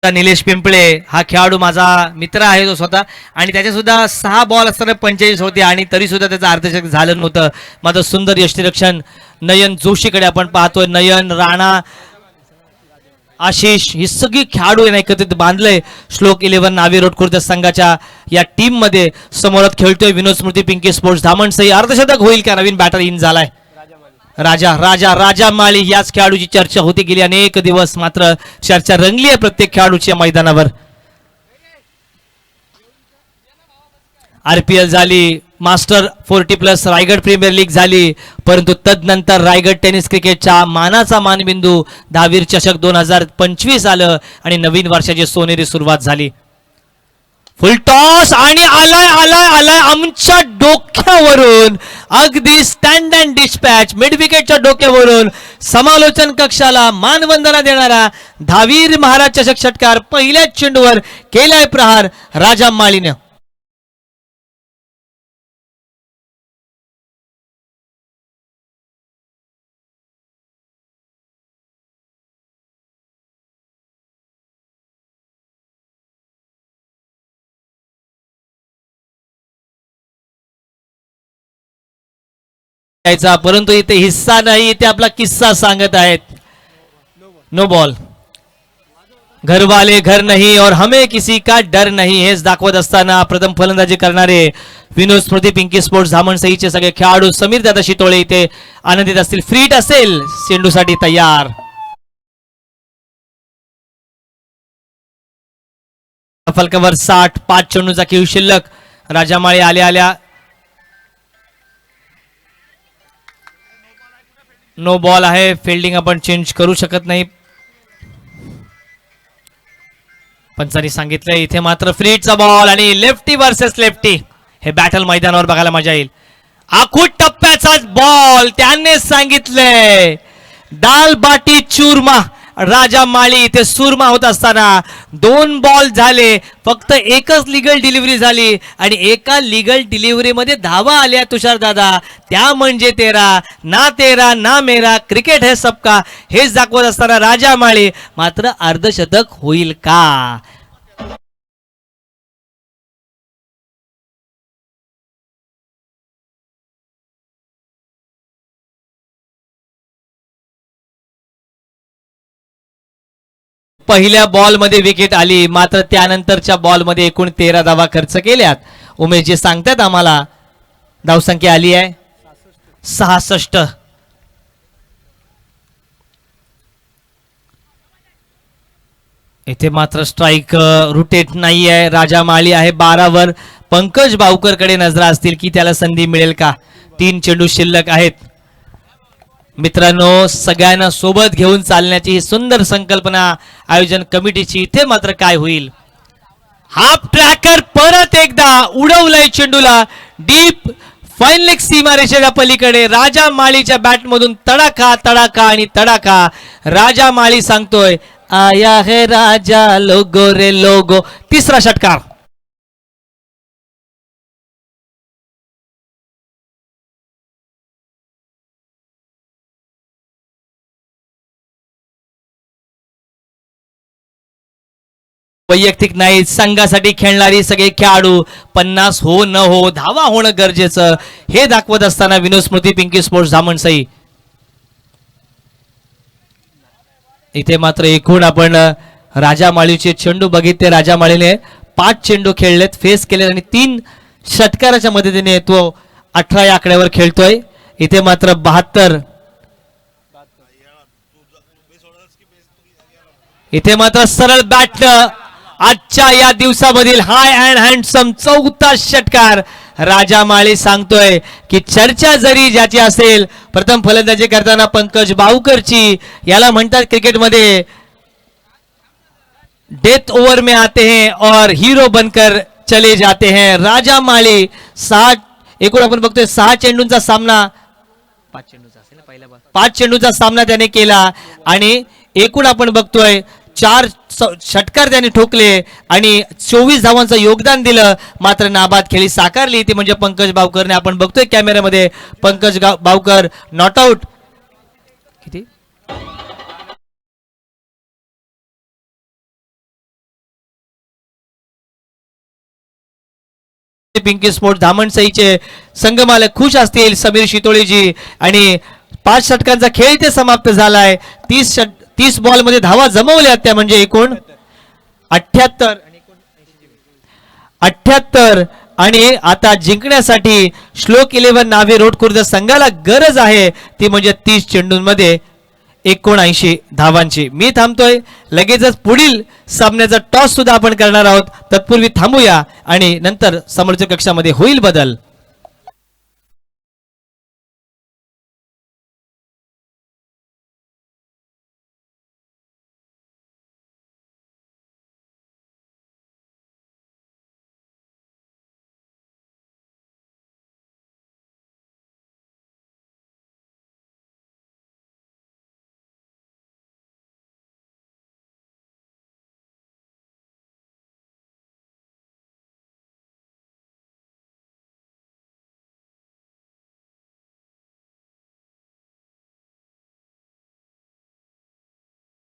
निलेश पिंपळे हा खेळाडू माझा मित्र आहे तो स्वतः, आणि त्याचे सुद्धा 6 बॉल असताना 45 होते आणि तरी सुद्धा त्याचं अर्धशतक झालं नव्हतं. माझं सुंदर यष्टीरक्षण नयन जोशीकडे आपण पाहतोय. नयन, राणा, आशिष ही सगळी खेळाडू यांना एकत्रित बांधलंय श्लोक 11 नावी रोड खुर्द संघाच्या या टीम मध्ये. समोरात खेळतोय विनोद स्मृती पिंकी स्पोर्ट्स धामणसही. अर्धशतक होईल का? नवीन बॅटर इन झालाय राजा. राजा राजा माळी याच खेळाडूची चर्चा होती गेली अनेक दिवस, मात्र चर्चा रंगली आहे प्रत्येक खेळाडूच्या मैदानावर. RPL झाली, मास्टर 40+ रायगड प्रीमियर लीग झाली, परंतु तदनंतर रायगड टेनिस क्रिकेटच्या मानाचा मानबिंदू दहावीर चषक 2025 आलं आणि नवीन वर्षाची सोनेरी सुरुवात झाली. फुल टॉस आणि आलाय आलाय आलाय आमच्या डोक्यावरून, अगदी स्टँड अँड डिस्पॅच मिड विकेटच्या डोक्यावरून समालोचन कक्षाला मानवंदना देणारा दहावीर महाराज चषक षटकार पहिल्याच चेंडूवर केलाय प्रहार राजा माळीने. परंतु इथे हिस्सा नाही, इथे आपला किस्सा सांगत आहेत. नो बॉल, घर वाले घर नहीं और हमें किसी का डर नहीं, हेच दाखवत असताना प्रथम फलंदाजी करणारे विनोद स्मृती पिंकी स्पोर्ट्स धामणसहीचे सगळे खेळाडू समीर दादा शितोळे इथे आनंदित असतील. फ्रीट असेल, चेंडूसाठी तयार. फलकावर 60, 5 चेंडूचा खेळ शिल्लक. राजामाळी आल्या आल्या नो बॉल आहे. फिल्डिंग आपण चेंज करू शकत नाही, पंचांनी सांगितलंय. इथे मात्र फ्रीटचा बॉल आणि लेफ्टी वर्सेस लेफ्टी, हे बॅटल मैदानावर बघायला मजा येईल. आखूट टप्प्याचाच बॉल, त्याने सांगितलंय दाल बाटी चूरमा. राजा माळी इथे सुरमा होत असताना 2 बॉल झाले, फक्त एकच लीगल डिलिव्हरी झाली आणि एका लीगल डिलिव्हरी मध्ये धावा आल्या तुषार दादा. त्या म्हणजे 13 ना मेरा, क्रिकेट है सबका, हेच दाखवत असताना राजा माळी मात्र अर्धशतक होईल का? पहिल्या बॉल मध्ये विकेट आली, मात्र त्यानंतरच्या बॉल मध्ये एकूण 13 धावा खर्च केल्यात. उमेश जे सांगतात आम्हाला धावसंख्या आली आहे 66. इथे मात्र स्ट्राइक रुटेट नाही आहे. राजा माळी आहे 12 वर. पंकज बावकर कडे नजर असतील की त्याला संधी मिळेल का? 3 चेंडू शिल्लक आहेत. मित्रांनो, सगळ्यांना सोबत घेऊन चालण्याची ही सुंदर संकल्पना आयोजन कमिटीची. इथे मात्र काय होईल? हाफ ट्रॅकर परत एकदा उडवलाय चेंडूला डीप फाईन लेग सीमारेषेच्या पलीकडे. राजा माळीच्या बॅट मधून तडाखा तडाखा आणि तडाखा. राजा माळी सांगतोय आया है राजा लोगो रे लोगो. 3रा षटकार. वैयक्तिक नाही, संघासाठी खेळणारी सगळे खेळाडू 50 हो न हो धावा होणं गरजेचं हे दाखवत असताना विनोद स्मृती पिंकी स्पोर्ट्स धामणसई. इथे मात्र एकूण आपण राजा माळीचे चेंडू बघितले. राजा माळीने 5 चेंडू खेळलेत, फेस केले आणि 3 षटकाराच्या मदतीने तो 18 या आकड्यावर खेळतोय. इथे मात्र 72. इथे मात्र सरळ बॅट आजच्या या दिवसामधील हाय अँड हँडसम 4था षटकार. राजा माळी सांगतोय की चर्चा जरी ज्याची असेल, प्रथम फलंदाजी करताना पंकज बावकरची, याला म्हणतात क्रिकेटमध्ये डेथ ओव्हर में आते हैं और हीरो बनकर चले जाते हैं. राजा माळी 6 एकूण आपण बघतोय 6 चेंडूंचा सामना, 5 चेंडूंचा सामना त्याने केला आणि एकूण आपण बघतोय 4 षटकार त्याने ठोकले आणि 24 धावांचं योगदान दिलं. मात्र नाबाद खेळी साकारली ती म्हणजे पंकज बावकरने. आपण बघतोय कॅमेऱ्यामध्ये पंकज बावकर नॉट आउट. किती पिंकी स्पोर्ट धामणसईचे संघमालक खुश असतील समीर शितोळेजी. आणि 5 षटकांचा खेळ इथे समाप्त झालाय. 30 बॉल मध्ये धावा जमवल्या त्या म्हणजे एकूण 78. आणि आता जिंकण्यासाठी श्लोक 11 नावे रोड खुर्द संघाला गरज आहे ती म्हणजे 30 चेंडूंमध्ये 79 धावांची. मी थांबतोय, लगेचच पुढील सामन्याचा टॉस सुद्धा आपण करणार आहोत. तत्पूर्वी थांबूया आणि नंतर समालोचक कक्षामध्ये होईल बदल.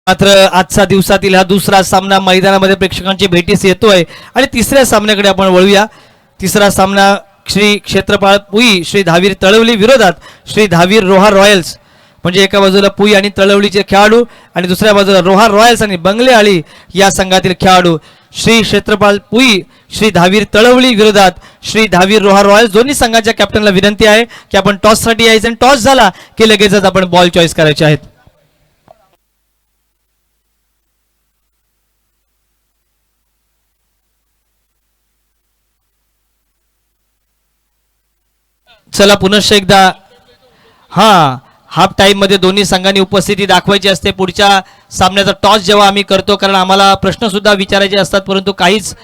मात्र आजचा दिवसातील हा दुसरा सामना मैदानामध्ये प्रेक्षकांची भेटीस येतोय आणि तिसऱ्या सामन्याकडे आपण वळूया. तिसरा सामना श्री क्षेत्रपाळ पुई श्री धावीर तळवली विरोधात श्री धावीर रोहा रॉयल्स. म्हणजे एका बाजूला पुई आणि तळवलीचे खेळाडू आणि दुसऱ्या बाजूला रोहा रॉयल्स आणि बंगले आळी या संघातील खेळाडू. श्री क्षेत्रपाळ पुई श्री धावीर तळवली विरोधात श्री धावीर रोहा रॉयल्स. दोन्ही संघाच्या कॅप्टनला विनंती आहे की आपण टॉससाठी यायचं आणि टॉस झाला की लगेचच आपण बॉल चॉईस करायचे आहेत. चला पुनश्च एकदा हाफ टाइम मध्ये दोन्ही संघांनी उपस्थिती दाखवायची असते. पुढच्या सामन्याचा टॉस जेव्हा आम्ही करतो, कारण आम्हाला प्रश्न सुद्धा विचारायचे असतात परंतु काहीच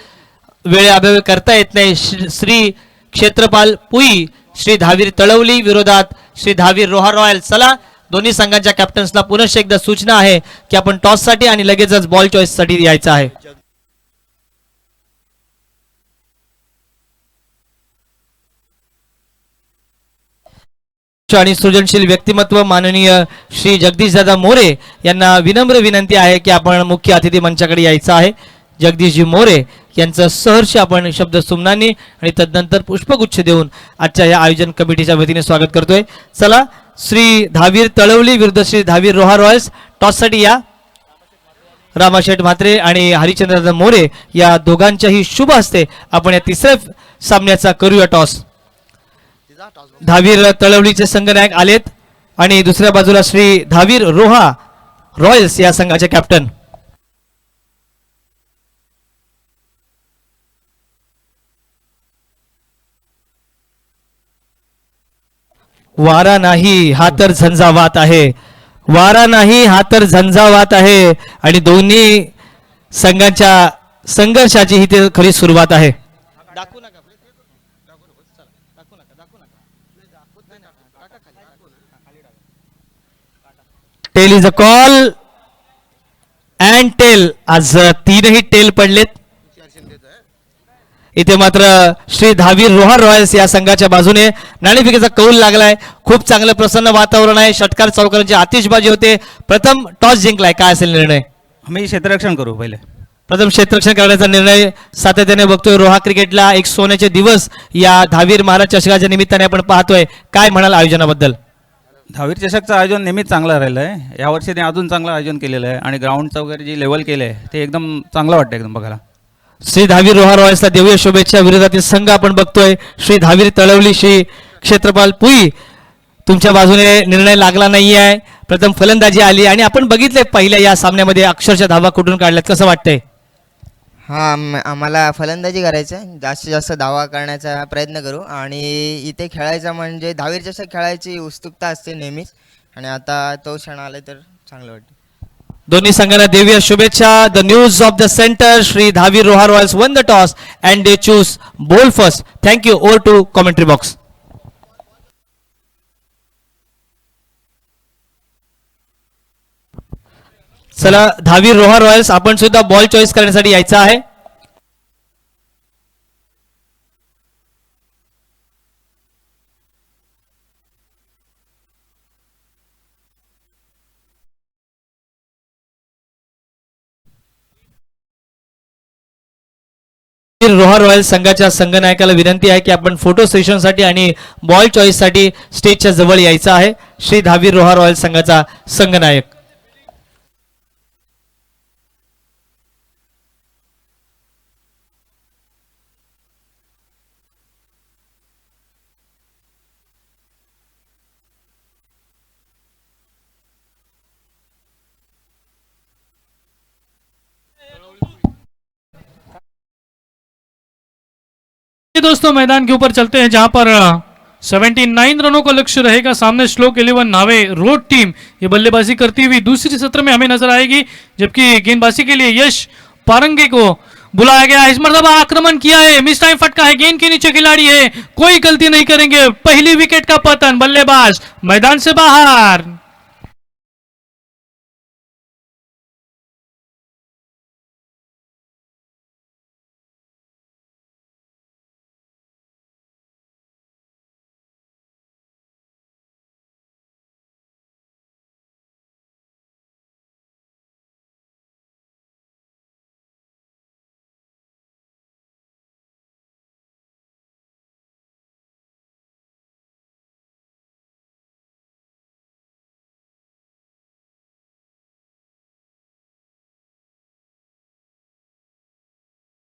वेळेअभावी करता येत नाही. श्री क्षेत्रपाल पुई श्री धावीर तळवली विरोधात श्री धावीर रोहा रॉयल. चला दोन्ही संघांच्या कॅप्टन्सला पुनश्च एकदा सूचना आहे की आपण टॉससाठी आणि लगेचच बॉल चॉईससाठी यायचं आहे. आणि सृजनशील व्यक्तिमत्व माननीय श्री जगदीशदादा मोरे यांना विनम्र विनंती आहे की आपण मुख्य अतिथी मंचाकडे यायचं आहे. जगदीशजी मोरे यांचं सहर्ष आपण शब्द सुमनांनी आणि तदनंतर पुष्पगुच्छ देऊन आजच्या या आयोजन कमिटीच्या वतीने स्वागत करतोय. चला श्री धावीर तळवली विरुद्ध श्री धावीर रोहा रॉयल्स. टॉससाठी या रामाशेठ म्हात्रे आणि हरिचंद्रदादा मोरे या दोघांच्याही शुभ हस्ते आपण या तिसऱ्या सामन्याचा करूया टॉस. धावीर तळवलीचे संघनायक आलेत आणि दुसऱ्या बाजूला श्री धावीर रोहा रॉयल्स या संघाचे कॅप्टन. वारा नाही हा तर झंझावात आहे, वारा नाही हा तर झंझावात आहे आणि दोन्ही संघांच्या संघर्षाची ही ते खरी सुरुवात आहे. Tail is a call and tail. आज 3ही टेल पडलेत. इथे मात्र श्री धावीर रोहा रॉयल्स या संघाच्या बाजूने नाणेफेकीचा कौल लागलाय. खूप चांगलं प्रसन्न वातावरण आहे. षटकार चौकारांची आतिषबाजी होते. प्रथम टॉस जिंकलाय, काय असेल निर्णय? मी क्षेत्ररक्षण करू पहिले. प्रथम क्षेत्ररक्षण करण्याचा निर्णय सातत्याने बघतोय. रोहा क्रिकेटला एक सोन्याचे दिवस या दहावीर महाराज चषकाच्या निमित्ताने आपण पाहतोय. काय म्हणाल आयोजनाबद्दल? दहावीर चषकचं आयोजन नेहमीच चांगलं राहिलं आहे. यावर्षी ते अजून चांगलं आयोजन केलेलं आहे आणि ग्राउंडचं वगैरे जे लेवल केलं आहे ते एकदम चांगलं वाटतं एकदम बघायला. श्री दहावीर रोहा रॉयल्सला देऊया शुभेच्छा. विरोधातील संघ आपण बघतोय श्री दहावीर तळवली श्री क्षेत्रपाल पुई. तुमच्या बाजूने निर्णय लागला नाही आहे. प्रथम फलंदाजी आली आणि आपण बघितले पहिल्या या सामन्यामध्ये अक्षरशः धावा कुठून काढल्यात. कसं वाटतंय? हां आम्हाला फलंदाजी करायचं आहे. जास्तीत जास्त धावा करण्याचा प्रयत्न करू आणि इथे खेळायचं म्हणजे दहावीर चषक खेळायची उत्सुकता असते नेहमीच आणि आता तो क्षण आला तर चांगलं वाटतं. दोन्ही संघांना देऊया शुभेच्छा. The news of the centre Shri Dahavir Roha Royals won the toss and they choose ball first. Thank you. Over to commentary box. चला दहावीर रोहा रॉयल्स आपण सुद्धा बॉल चॉईस करण्यासाठी यायचं आहे. रोहा रॉयल्स संघाच्या संघनायकाला विनंती आहे की आपण फोटो सेशनसाठी आणि बॉल चॉईससाठी स्टेजच्या जवळ यायचं आहे. श्री दहावीर रोहा रॉयल्स संघाचा संघनायक. दोस्तों मैदान के ऊपर चलते हैं जहां पर 79 रनों का लक्ष्य रहेगा. सामने श्लोक 11 नावे रोड टीम ये बल्लेबाजी करती हुई दूसरी सत्र में हमें नजर आएगी, जबकि गेंदबाजी के लिए यश पारंगे को बुलाया गया है. इस मरतबा आक्रमण किया है, मिस टाइम फटका है, गेंद के नीचे खिलाड़ी है, कोई गलती नहीं करेंगे. पहली विकेट का पतन, बल्लेबाज मैदान से बाहर.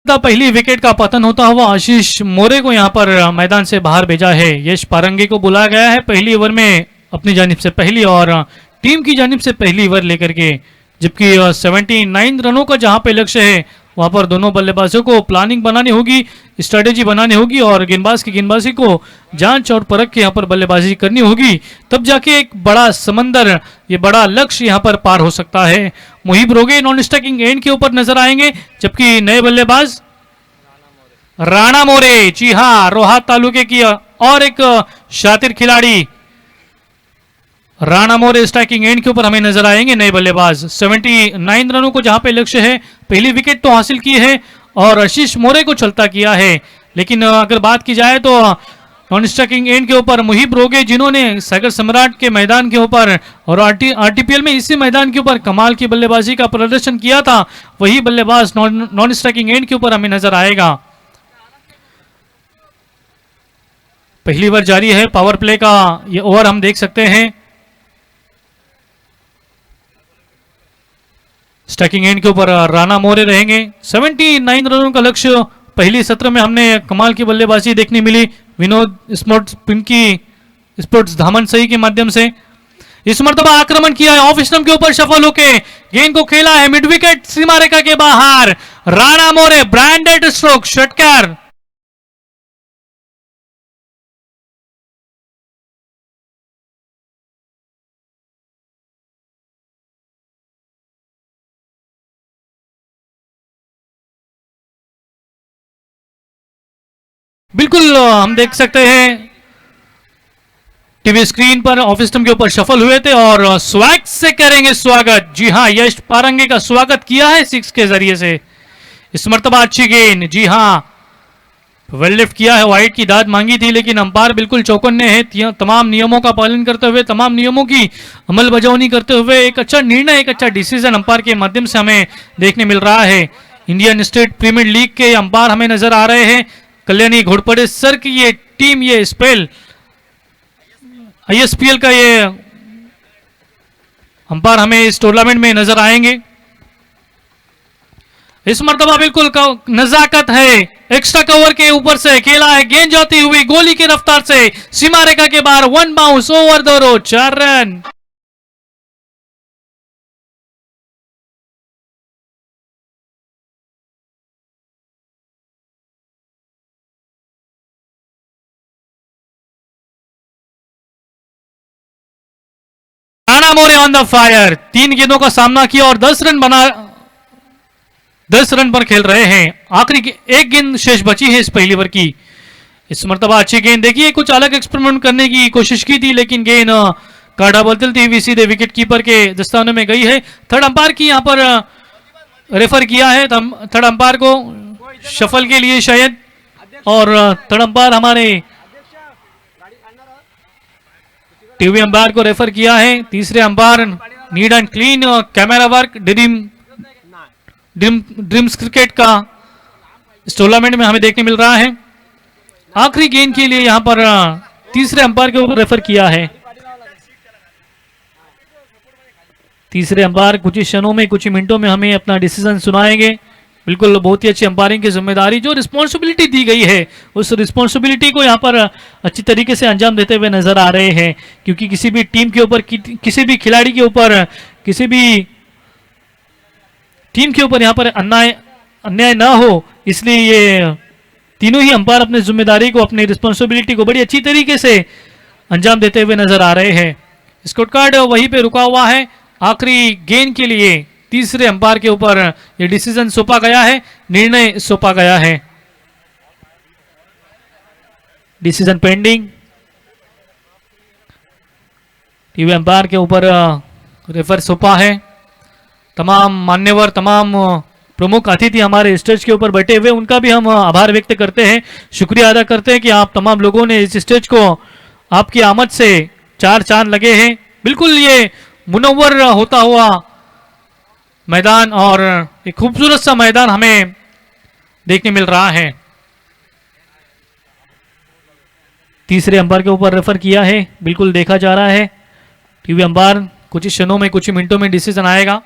पहली विकेट का पतन होता हुआ आशीष मोरे को यहां पर मैदान से बाहर भेजा है. यश पारंगे को बुलाया गया है पहली ओवर में अपनी जानिब से पहली और टीम की जानिब से पहली ओवर लेकर के, जबकि 79 रनों का जहां पे लक्ष्य है वहां पर दोनों बल्लेबाजों को प्लानिंग बनानी होगी, स्ट्रेटेजी बनानी होगी और गेंदबाज की गेंदबाजी को जांच और परख के यहाँ पर बल्लेबाजी करनी होगी. तब जाके एक बड़ा समंदर, ये बड़ा लक्ष्य यहाँ पर पार हो सकता है. मुहिब रोगे नॉन स्ट्राइकिंग एंड के ऊपर नजर आएंगे, जबकि नए बल्लेबाज राणा मोरे, जी हाँ रोहा तालुके की और एक शातिर खिलाड़ी राणा मोरे स्ट्राइकिंग एंड के ऊपर हमें नजर आएंगे. नए बल्लेबाज 79 रनों को जहां पे लक्ष्य है, पहली विकेट तो हासिल की है और आशीष मोरे को चलता किया है. लेकिन अगर बात की जाए तो नॉन स्ट्राइकिंग एंड के ऊपर मुहिब रोगे, जिन्होंने सागर सम्राट के मैदान के ऊपर और आरटीपीएल में इसी मैदान के ऊपर कमाल की बल्लेबाजी का प्रदर्शन किया था, वही बल्लेबाज नॉन स्ट्राइकिंग एंड के ऊपर हमें नजर आएगा. पहली ओवर जारी है. पावर प्ले का ये ओवर हम देख सकते हैं. स्ट्राइकिंग एंड के ऊपर राणा मोरे रहेंगे. 79 रनों का लक्ष्य पहली सत्र में हमने कमाल की बल्लेबाजी देखने मिली विनोद स्पोर्ट्स पिंकी स्पोर्ट्स धामन सही के माध्यम से. इस मरतबा आक्रमण किया है, ऑफ स्टंप के ऊपर सफल होके गेंद को खेला है मिड विकेट सीमा रेखा के बाहर. राणा मोरे ब्रांडेड स्ट्रोक षटकार. बिल्कुल हम देख सकते हैं टीवी स्क्रीन पर ऑफ स्टंप के ऊपर सफल हुए थे और स्वैग से करेंगे स्वागत. जी हाँ यश पारंगे का स्वागत किया है सिक्स के जरिए से. इस मर्तबा अच्छी गेंद, जी हाँ वेल लिफ्ट किया है, वाइड की दाद मांगी थी लेकिन अंपायर बिल्कुल चौकन्ने हैं. तमाम नियमों का पालन करते हुए, तमाम नियमों की अमलबजावनी करते हुए एक अच्छा निर्णय, एक अच्छा डिसीजन अंपायर के माध्यम से हमें देखने मिल रहा है. इंडियन स्टेट प्रीमियर लीग के अंपायर हमें नजर आ रहे हैं। कल्याणी घोड़पड़े सर की ये टीम, ये स्पेल ISPL का ये अंपायर हमें इस टूर्नामेंट में नजर आएंगे। इस मर्तबा बिल्कुल नजाकत है, एक्स्ट्रा कवर के ऊपर से खेला है, गेंद जाती हुई गोली की रफ्तार से सीमा रेखा के बाहर, 1 bounce over the road, 4 run. Rana More on the fire, 3 गेंदों का सामना किया और 10 रन बना, 10 रन पर खेल रहे हैं। आखिरी एक गेंद शेष बची है इस पहली ओवर की। इस मर्तबा अच्छी गेंद देखिए, कुछ अलग एक्सपेरिमेंट करने की कोशिश की थी, लेकिन गेंद काटा बदलती हुई सीधे विकेट कीपर के दस्तानों में गई है। थर्ड अंपायर की यहां पर रेफर किया है, थर्ड अंपायर को शफल के लिए शायद, और थर्ड अंपायर हमारे टीवी अंपायर को रेफर किया है। तीसरे umpire neat and clean camera work dreams cricket का इस टूर्नामेंट में हमें देखने मिल रहा है। आखिरी गेंद के लिए यहां पर तीसरे अंपायर के ऊपर रेफर किया है। तीसरे अंपायर कुछ ही क्षणों में, कुछ ही मिनटों में हमें अपना डिसीजन सुनाएंगे। बिल्कुल बहुत ही अच्छी अंपायरिंग की जिम्मेदारी, जो रिस्पॉन्सिबिलिटी दी गई है उस रिस्पॉन्सिबिलिटी को यहाँ पर अच्छी तरीके से अंजाम देते हुए नजर आ रहे हैं, क्योंकि किसी भी टीम के ऊपर, किसी भी खिलाड़ी के ऊपर, किसी भी टीम के ऊपर यहाँ पर अन्याय ना हो, इसलिए ये तीनों ही अंपायर अपनी जिम्मेदारी को, अपनी रिस्पॉन्सिबिलिटी को बड़ी अच्छी तरीके से अंजाम देते हुए नजर आ रहे हैं। स्कोर कार्ड वहीं पे रुका हुआ है। आखिरी गेंद के लिए तीसरे अंपायर के ऊपर यह डिसीजन सौंपा गया है, निर्णय सौंपा गया है। डिसीजन पेंडिंग, टीवी अंपायर के ऊपर रेफर सौंपा है। तमाम मान्यवर, तमाम प्रमुख अतिथि हमारे स्टेज के ऊपर बैठे हुए, उनका भी हम आभार व्यक्त करते हैं, शुक्रिया अदा करते हैं कि आप तमाम लोगों ने इस स्टेज को, आपकी आमद से 4 चांद लगे हैं। बिल्कुल ये मुनव्वर होता हुआ मैदान और एक खूबसूरत सा मैदान हमें देखने मिल रहा है। तीसरे अंपायर के ऊपर रेफर किया है, बिल्कुल देखा जा रहा है। टीवी अंपायर कुछ ही क्षणों में, कुछ ही मिनटों में डिसीजन आएगा।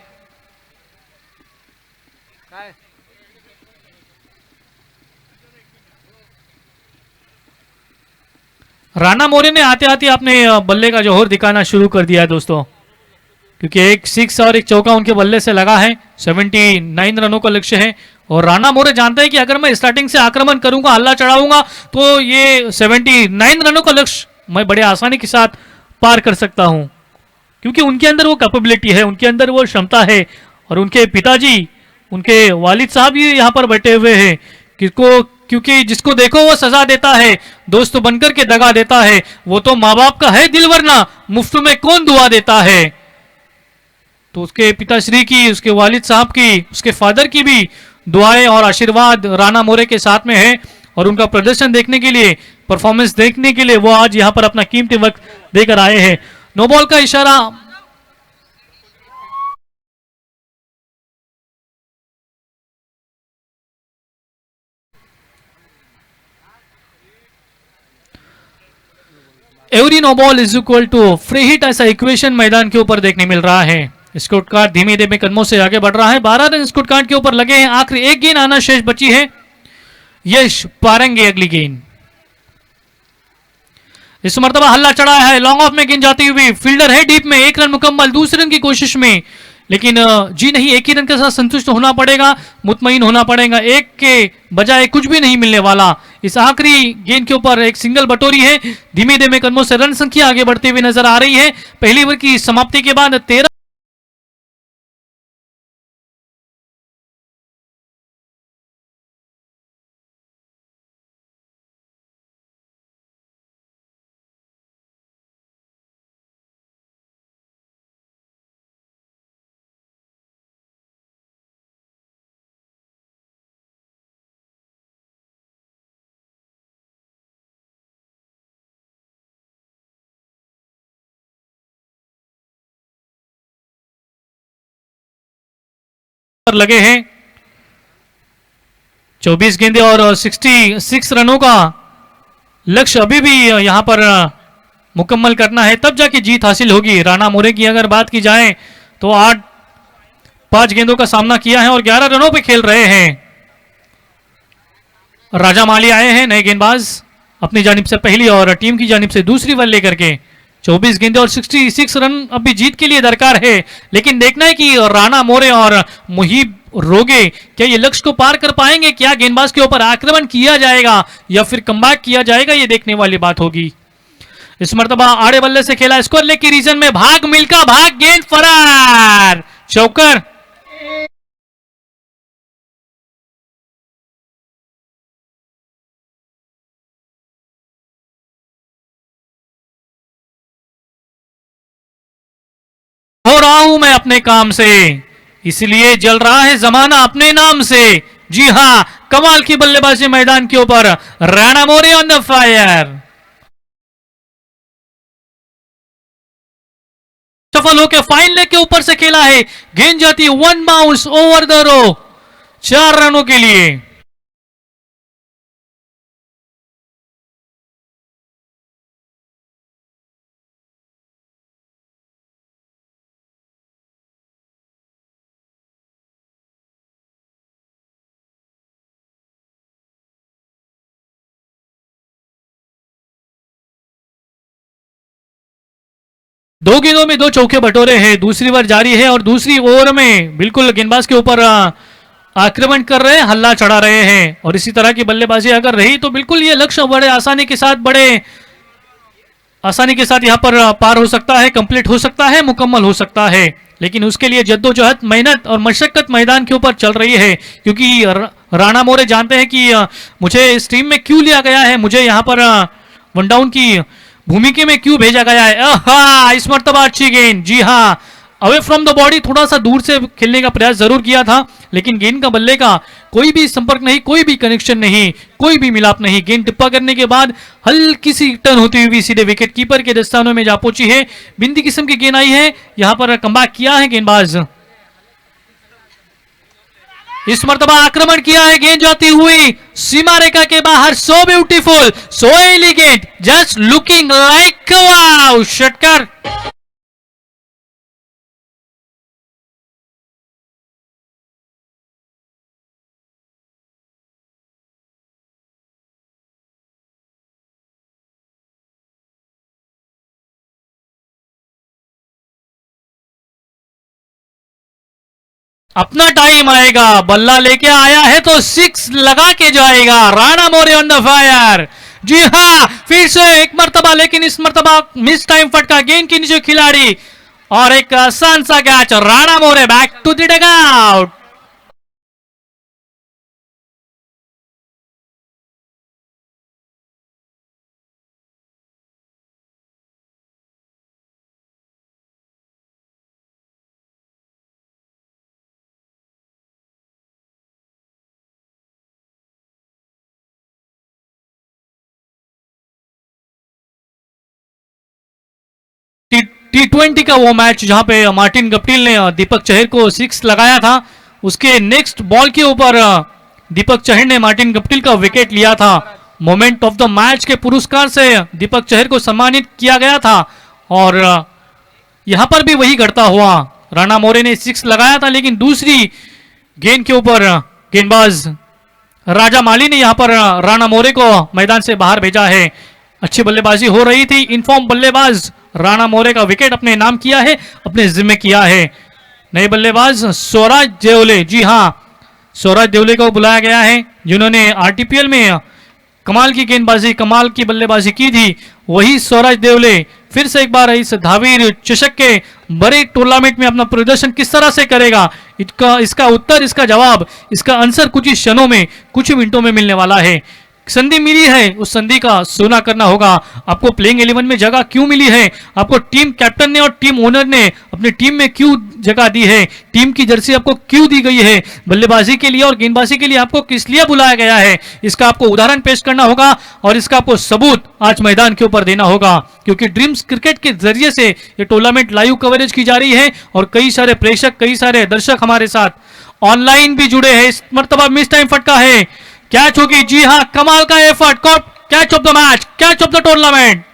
राणा मोरे ने आते आते अपने बल्ले का जोहर दिखाना शुरू कर दिया है दोस्तों, क्योंकि एक 6 और एक चौका उनके बल्ले से लगा है। 79 रनों का लक्ष्य है और राणा मोरे जानते हैं कि अगर मैं स्टार्टिंग से आक्रमण करूंगा, हल्ला चढ़ाऊंगा, तो ये 79 रनों का लक्ष्य मैं बड़े आसानी के साथ पार कर सकता हूं, क्योंकि उनके अंदर वो कैपेबिलिटी है, उनके अंदर वो क्षमता है। और उनके पिताजी, उनके वालिद साहब भी यहाँ पर बैठे हुए हैं, क्योंकि जिसको देखो वो सजा देता है, दोस्त बनकर के दगा देता है, वो तो माँ बाप का है दिल, वरना मुफ्त में कौन दुआ देता है। तो उसके पिताश्री की, उसके वालिद साहब की, उसके फादर की भी दुआएं और आशीर्वाद राणा मोरे के साथ में है, और उनका प्रदर्शन देखने के लिए, परफॉर्मेंस देखने के लिए वो आज यहां पर अपना कीमती वक्त देकर आए हैं। नो बॉल का इशारा every no ball is equal to free hit, ऐसा इक्वेशन मैदान के ऊपर देखने मिल रहा है। स्कोर कार्ड धीमे धीमे कदमों से आगे बढ़ रहा है। 12 रन स्कोर कार्ड के ऊपर लगे हैं, आखिरी एक गेंद आना शेष बची है। यश पारेंगे अगली गेंद। इस मर्तबा हल्ला चढ़ा है, लॉन्ग ऑफ में गेंद जाती हुई, फील्डर है डीप में, 1 रन मुकम्मल, दूसरे रन की कोशिश में, लेकिन जी नहीं, एक ही रन के साथ संतुष्ट होना पड़ेगा, मुतमईन होना पड़ेगा, एक के बजाय कुछ भी नहीं मिलने वाला। इस आखिरी गेंद के ऊपर एक सिंगल बटोरी है, धीमे धीमे कदमों से रन संख्या आगे बढ़ती हुई नजर आ रही है। पहली ओवर की समाप्ति के बाद 13 पर लगे हैं। 24 गेंदे और 66 रनों का लक्ष्य अभी भी यहाँ पर मुकम्मल करना है, तब जाके जीत हासिल होगी। राणा मोरे की अगर बात की जाए तो 5 गेंदों का सामना किया है और 11 रनों पे खेल रहे हैं। राजा माली आए हैं नए गेंदबाज, अपनी जानिब से पहली और टीम की जानिब से दूसरी बल्ले लेकर के। 24 गेंदे और 66 रन अभी जीत के लिए दरकार है, लेकिन देखना है कि राणा मोरे और मुहीब रोगे क्या ये लक्ष्य को पार कर पाएंगे, क्या गेंदबाज के ऊपर आक्रमण किया जाएगा या फिर कमबैक किया जाएगा, ये देखने वाली बात होगी। इस मर्तबा आड़े बल्ले से खेला स्कोर लेग की रीजन में, भाग मिल्का भाग, गेंद फरार, चौकर। हो रहा हूं मैं अपने काम से, इसलिए जल रहा है जमाना अपने नाम से। जी हां, कमाल की बल्लेबाजी मैदान के ऊपर, Rana More on the fire. सफल होकर फाइन लेग के ऊपर से खेला है, गेंद जाती है 1 बाउंस ओवर द रो, 4 रनों के लिए। दो गेंदों में 2 चौके बटोरे हैं, दूसरी ओवर जारी है और दूसरी ओवर में बिल्कुल गेंदबाज के ऊपर आक्रमण कर रहे हैं, हल्ला चढ़ा रहे हैं और इसी तरह की बल्लेबाजी अगर रही तो बिल्कुल ये लक्ष्य बड़े आसानी के साथ यहाँ पर पार हो सकता है, कंप्लीट हो सकता है, मुकम्मल हो सकता है। लेकिन उसके लिए जद्दोजहद, मेहनत और मशक्कत मैदान के ऊपर चल रही है, क्योंकि राणा मोरे जानते हैं कि मुझे इस टीम में क्यों लिया गया है, मुझे यहाँ पर वन डाउन की भूमिका में क्यों भेजा गया है। आहा, इस मर्तबा अच्छी गेंद, जी हाँ, अवे फ्रॉम द बॉडी, थोड़ा सा दूर से खेलने का प्रयास जरूर किया था, लेकिन गेंद का बल्ले का कोई भी संपर्क नहीं, कोई भी कनेक्शन नहीं, कोई भी मिलाप नहीं। गेंद टिप्पा करने के बाद हल्की सी टर्न होती हुई सीधे विकेट कीपर के दस्तानों में जा पहुंची है। बिंदी किस्म की गेंद आई है, यहां पर कमबैक किया है गेंदबाज। इस मर्तबा आक्रमण किया है, गेंद जाती हुई सीमा रेखा के बाहर, so beautiful, so elegant, just looking like wow, षटकर। अपना टाइम आएगा, बल्ला लेके आया है तो 6 लगा के जाएगा। Rana More on the fire, जी हाँ, फिर से एक मर्तबा, लेकिन इस मर्तबा मिस टाइम फटका, गेंद के नीचे खिलाड़ी और एक आसान सा catch. Rana More back to the dugout. T20 का वो मैच जहां पे मार्टिन गप्टिल ने दीपक चहर को 6 लगाया था, उसके नेक्स्ट बॉल के ऊपर दीपक चहर ने मार्टिन गप्टिल का विकेट लिया था। मोमेंट ऑफ द मैच के पुरस्कार से दीपक चहर को सम्मानित किया गया था और यहां पर भी वही घटता हुआ। राणा मोरे ने 6 लगाया था, लेकिन दूसरी गेंद के ऊपर गेंदबाज राजा माली ने यहां पर राणा मोरे को मैदान से बाहर भेजा है। अच्छी बल्लेबाजी हो रही थी, इनफॉर्म बल्लेबाज राणा मोरे का विकेट अपने नाम किया है, अपने जिम्मे किया है। नए बल्लेबाज स्वराज देवले, जी हाँ, स्वराज देवले को बुलाया गया है, जिन्होंने आरटीपीएल में कमाल की गेंदबाजी, कमाल की बल्लेबाजी की थी। वही स्वराज देवले फिर से एक बार इस धावीर चषक के बड़े टूर्नामेंट में अपना प्रदर्शन किस तरह से करेगा, इसका उत्तर, इसका जवाब, इसका आंसर कुछ ही क्षणों में, कुछ ही मिनटों में मिलने वाला है। संधि मिली है, उस संधि का सोना करना होगा। आपको प्लेइंग 11 में जगह क्यों मिली है, आपको टीम कैप्टन ने और टीम ओनर ने अपनी टीम में क्यों जगह दी है, टीम की जर्सी आपको क्यों दी गई है, बल्लेबाजी के लिए और गेंदबाजी के लिए आपको किस लिए बुलाया गया है, इसका आपको उदाहरण पेश करना होगा और इसका आपको सबूत आज मैदान के ऊपर देना होगा। क्योंकि ड्रीम्स क्रिकेट के जरिए से ये टूर्नामेंट लाइव कवरेज की जा रही है और कई सारे प्रेक्षक, कई सारे दर्शक हमारे साथ ऑनलाइन भी जुड़े हैं। इस मर्तबा मिस टाइम फटका है, कैच होगी। जी हाँ, कमाल का effort, catch of the match, catch of the tournament.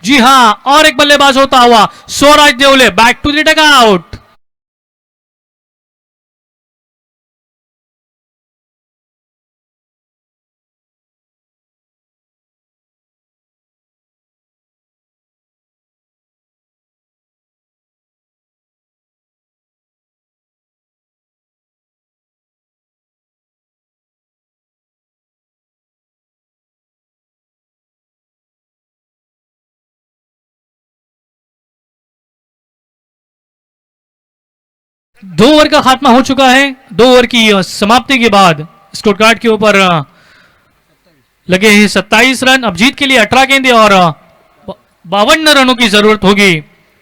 जी हाँ, और एक बल्लेबाज होता हुआ Swaraj Deole back to the dugout. दो ओवर का खात्मा हो चुका है। 2 ओवर की समाप्ति के बाद स्कोर कार्ड के ऊपर लगे हैं 27 रन। अब जीत के लिए 18 गेंदे और 52 रनों की जरूरत होगी।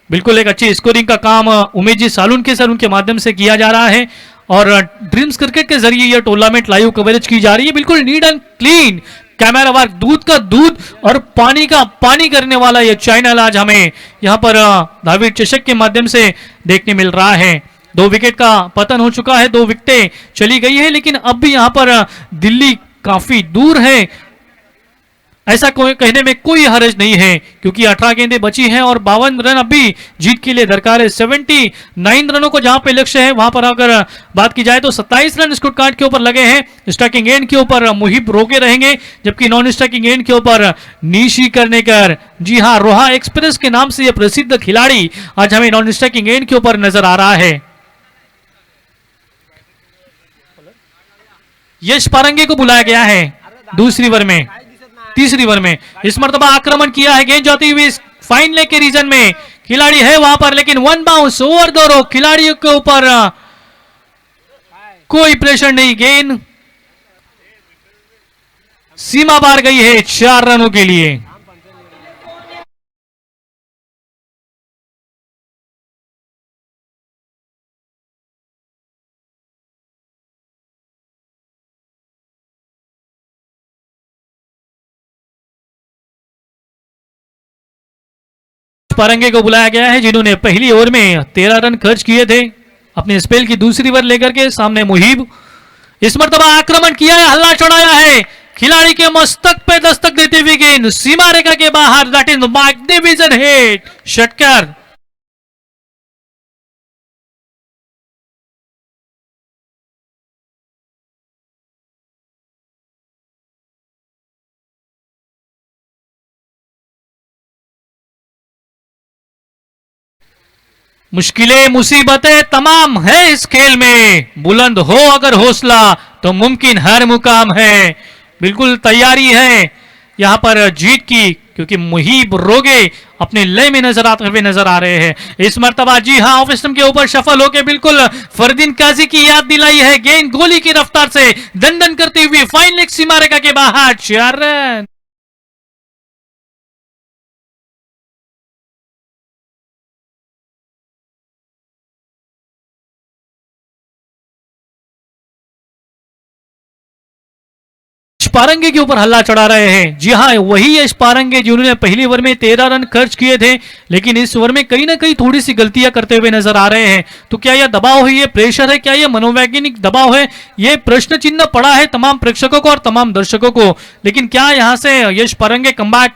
बिल्कुल एक अच्छी स्कोरिंग का काम उमेश जी सालुनके सर उनके माध्यम से किया जा रहा है और ड्रीम्स क्रिकेट के जरिए यह टूर्नामेंट लाइव कवरेज की जा रही है। बिल्कुल neat and clean camera work, दूध का दूध और पानी का पानी करने वाला यह चैनल आज हमें यहाँ पर दाविड चषक के माध्यम से देखने मिल रहा है। 2 विकेट का पतन हो चुका है, 2 विकेटें चली गई है, लेकिन अब भी यहाँ पर दिल्ली काफी दूर है, ऐसा कहने में कोई हर्ज नहीं है क्योंकि 18 गेंदें बची हैं और 52 रन अभी जीत के लिए दरकार है। 79 रनों को जहां पे लक्ष्य है वहां पर अगर बात की जाए तो 27 रन स्कोर कार्ड के ऊपर लगे हैं। स्ट्राइकिंग एंड के ऊपर मुहिब रोके रहेंगे, जबकि नॉन स्ट्राइकिंग एंड के ऊपर निशी करनेकर, जी हां, रोहा एक्सप्रेस के नाम से यह प्रसिद्ध खिलाड़ी आज हमें नॉन स्ट्राइकिंग एंड के ऊपर नजर आ रहा है। यश पारंगे को बुलाया गया है तीसरी ओवर में। इस मर्तबा आक्रमण किया है, गेंद जाती हुई फाइन लेग के रीजन में खिलाड़ी है वहां पर, लेकिन 1 बाउंस ओवर 2 रो, खिलाड़ियों के ऊपर कोई प्रेशर नहीं, गेंद सीमा पार गई है 4 रनों के लिए। पारंगे को बुलाया गया है जिन्होंने पहली ओवर में 13 रन खर्च किए थे अपने स्पेल की दूसरी ओवर लेकर के। सामने मुहिब, इस मर्तबा आक्रमण किया है, हल्ला चढ़ाया है, खिलाड़ी के मस्तक पे दस्तक देती हुई गेंद सीमा रेखा के बाहर, दैट इज मैग्निफिसेंट हिट, षटकर। मुश्किलें मुसीबतें तमाम है इस खेल में, बुलंद हो अगर हौसला तो मुमकिन हर मुकाम है। बिल्कुल तैयारी है यहां पर जीत की, क्योंकि मुहिब रोगे अपने लय में नजर आ रहे हैं इस मर्तबा। जी हां, ऑफ स्टंप के ऊपर सफल होकर बिल्कुल फरदीन काजी की याद दिलाई है, गेंद गोली की रफ्तार से दंडन करती हुई फाइन लेग सीमा रेखा के बाहर, 4 रन। पारंगे के ऊपर हल्ला चढ़ा रहे हैं। जी हाँ, वही यश पारंगे जिन्होंने पहली ओवर में 13 रन खर्च किए थे, लेकिन इस ओवर में कहीं ना कहीं थोड़ी सी गलतियां करते हुए नजर आ रहे हैं। तो क्या यह दबाव है, ये प्रेशर है, क्या यह मनोवैज्ञानिक दबाव है? ये प्रश्न चिन्ह पड़ा है तमाम प्रेक्षकों को और तमाम दर्शकों को। लेकिन क्या यहां से यश पारंगे कमबैक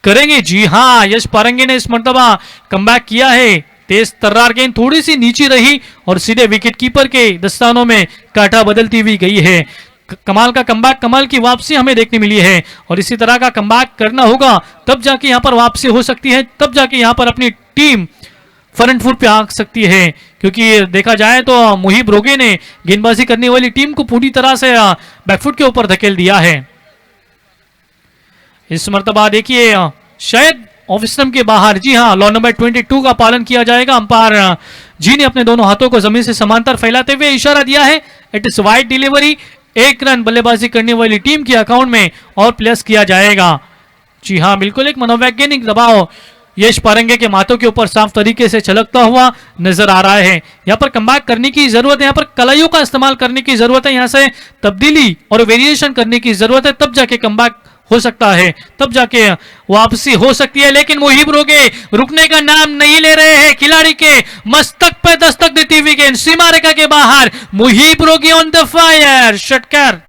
करेंगे? जी हाँ, यश पारंगे ने इस मर्तबा कमबैक किया है। तेज तर्रार गेंद थोड़ी सी नीचे रही और सीधे विकेट कीपर के दस्तानों में कांटा बदलती हुई गई है। कमाल का कमबैक, कमाल की वापसी हमें देखने मिली है और इसी तरह का कमबैक करना होगा, तब जाके यहां पर वापसी हो सकती है, तब जाके यहां पर अपनी टीम फ्रंट फुट पे आ सकती है। क्योंकि देखा जाए तो मुहिब रोगे ने गेंदबाजी करने वाली टीम को पूरी तरह से बैकफुट के ऊपर धकेल दिया है। इस मर्तबा देखिए शायद ऑफ स्टंप के बाहर, जी हाँ, लॉ नंबर 22 का पालन किया जाएगा। अंपायर जी ने अपने दोनों हाथों को जमीन से समांतर फैलाते हुए इशारा दिया है, it is wide delivery, 1 run बल्लेबाजी करने वाली टीम के अकाउंट में और प्लस किया जाएगा। जी हाँ, बिल्कुल एक मनोवैज्ञानिक दबाव यश पारंगे के माथों के ऊपर साफ तरीके से छलकता हुआ नजर आ रहा है। यहाँ पर कमबैक करने की जरूरत है, यहाँ पर कलाइयों का इस्तेमाल करने की जरूरत है, यहाँ से तब्दीली और वेरिएशन करने की जरूरत है, तब जाके कमबैक हो सकता है, तब जाके वापसी हो सकती है। लेकिन मुहिब रोगे रुकने का नाम नहीं ले रहे हैं, खिलाड़ी के मस्तक पे दस्तक देती हुई गेंद सीमा रेखा के बाहर, मुहिब रोगे ऑन द फायर, षटकर।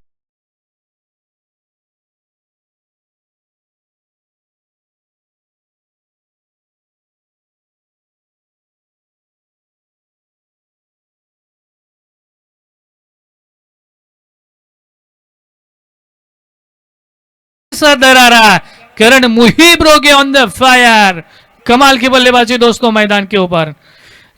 सा दरारा, करण मुहिब रोगे ऑन द फायर. कमाल की बल्लेबाजी दोस्तों मैदान के ऊपर.